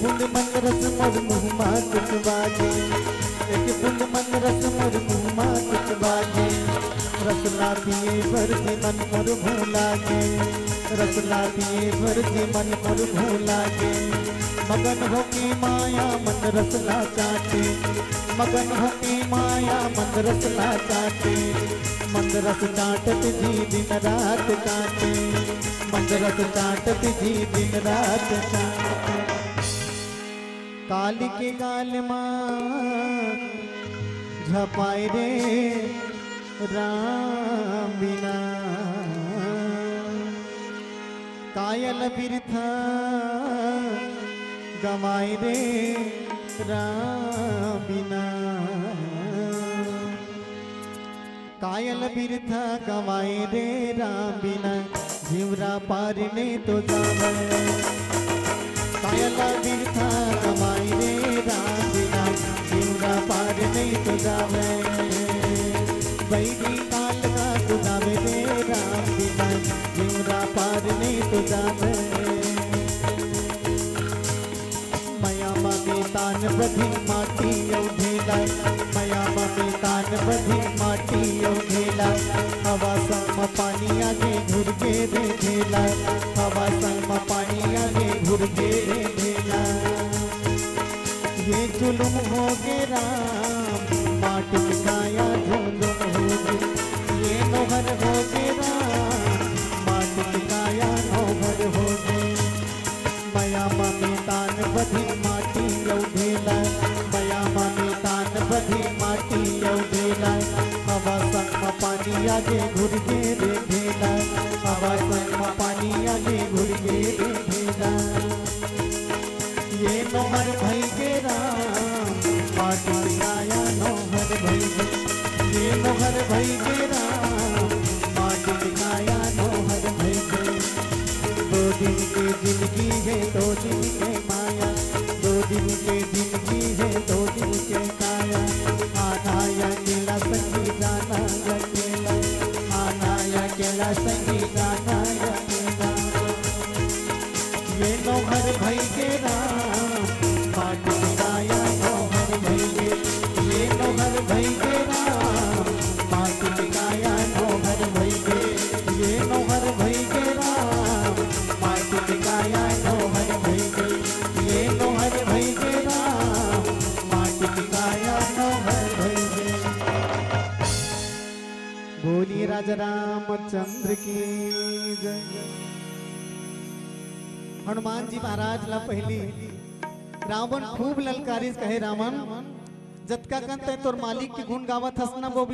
बूंद मन रस मोर मुँह माँ कुछ बाजे, एक बूंद मन रस मोर मुँह माँ कुछ बाजे, रसला पिए भर के मन मोर भूला के, रसला पिए भर के मन मोर भूला के, मगन हो के माया मन रसला चाटे, मगन हो के माया मन रसला चाटे, मन रस चाटत जी दिन रात काटे, मन रस चाटत जी दिन रात काटे। काली के गाल मां झपाए रे राम बिना, कायल बिरथा गवाए रे राम बिना, कायल बिरथा गवाए रे राम बिना जीवरा पार नहीं तो जावे, कायला बिरथा कमाई रे राम बिना जीवरा पार नहीं तो जावे, बैरी काल का गुदावे रे राम बिना जीवरा पार नहीं तो जावे। मया में तान बधी माटी औढेला, मया में तान बधी माटी औढेला, हवा सम पानी आगे घुर के रे ढेला, हवा सम पानी आगे घुर के रे ढेला, ये जुलुम हो गे राम माटी काया जुलुम हो गे, ये नोहर हो गे राम माटी काया नोहर हो गे, मया में तान बधी माटी औढेला, मया में तान बधी माटी औढेला, हवा संग पानी आगे घुर के रे ढेला, हवा संग पानी आगे घुर के रे ढेला, ये नोहर भई गे राम माटी काया नोहर भई गे, ये नोहर भई गे राम माटी काया नोहर भई गे, दो दिन की जिंदगी है दो दिन के माया, दो दिन की जिंदगी है दो दिन के काया, आना या केला संगी जाना या केला, आना या केला संगी जाना या केला, ये नोहर भई गे राम माटी काया नोहर भई गे, ये नोहर भई गे राम माटी काया नोहर भई गे, ये नोहर भई गे राम माटी काया नोहर भई गे, ये नोहर भई गे राम माटी काया नोहर भई गे। बोलिए राजा रामचंद्र की जय। हनुमान जी महाराज ला पहली रावण खूब ललकारिस कहे रावण जतका कंत तोर मालिक के गुण गावत हसना वो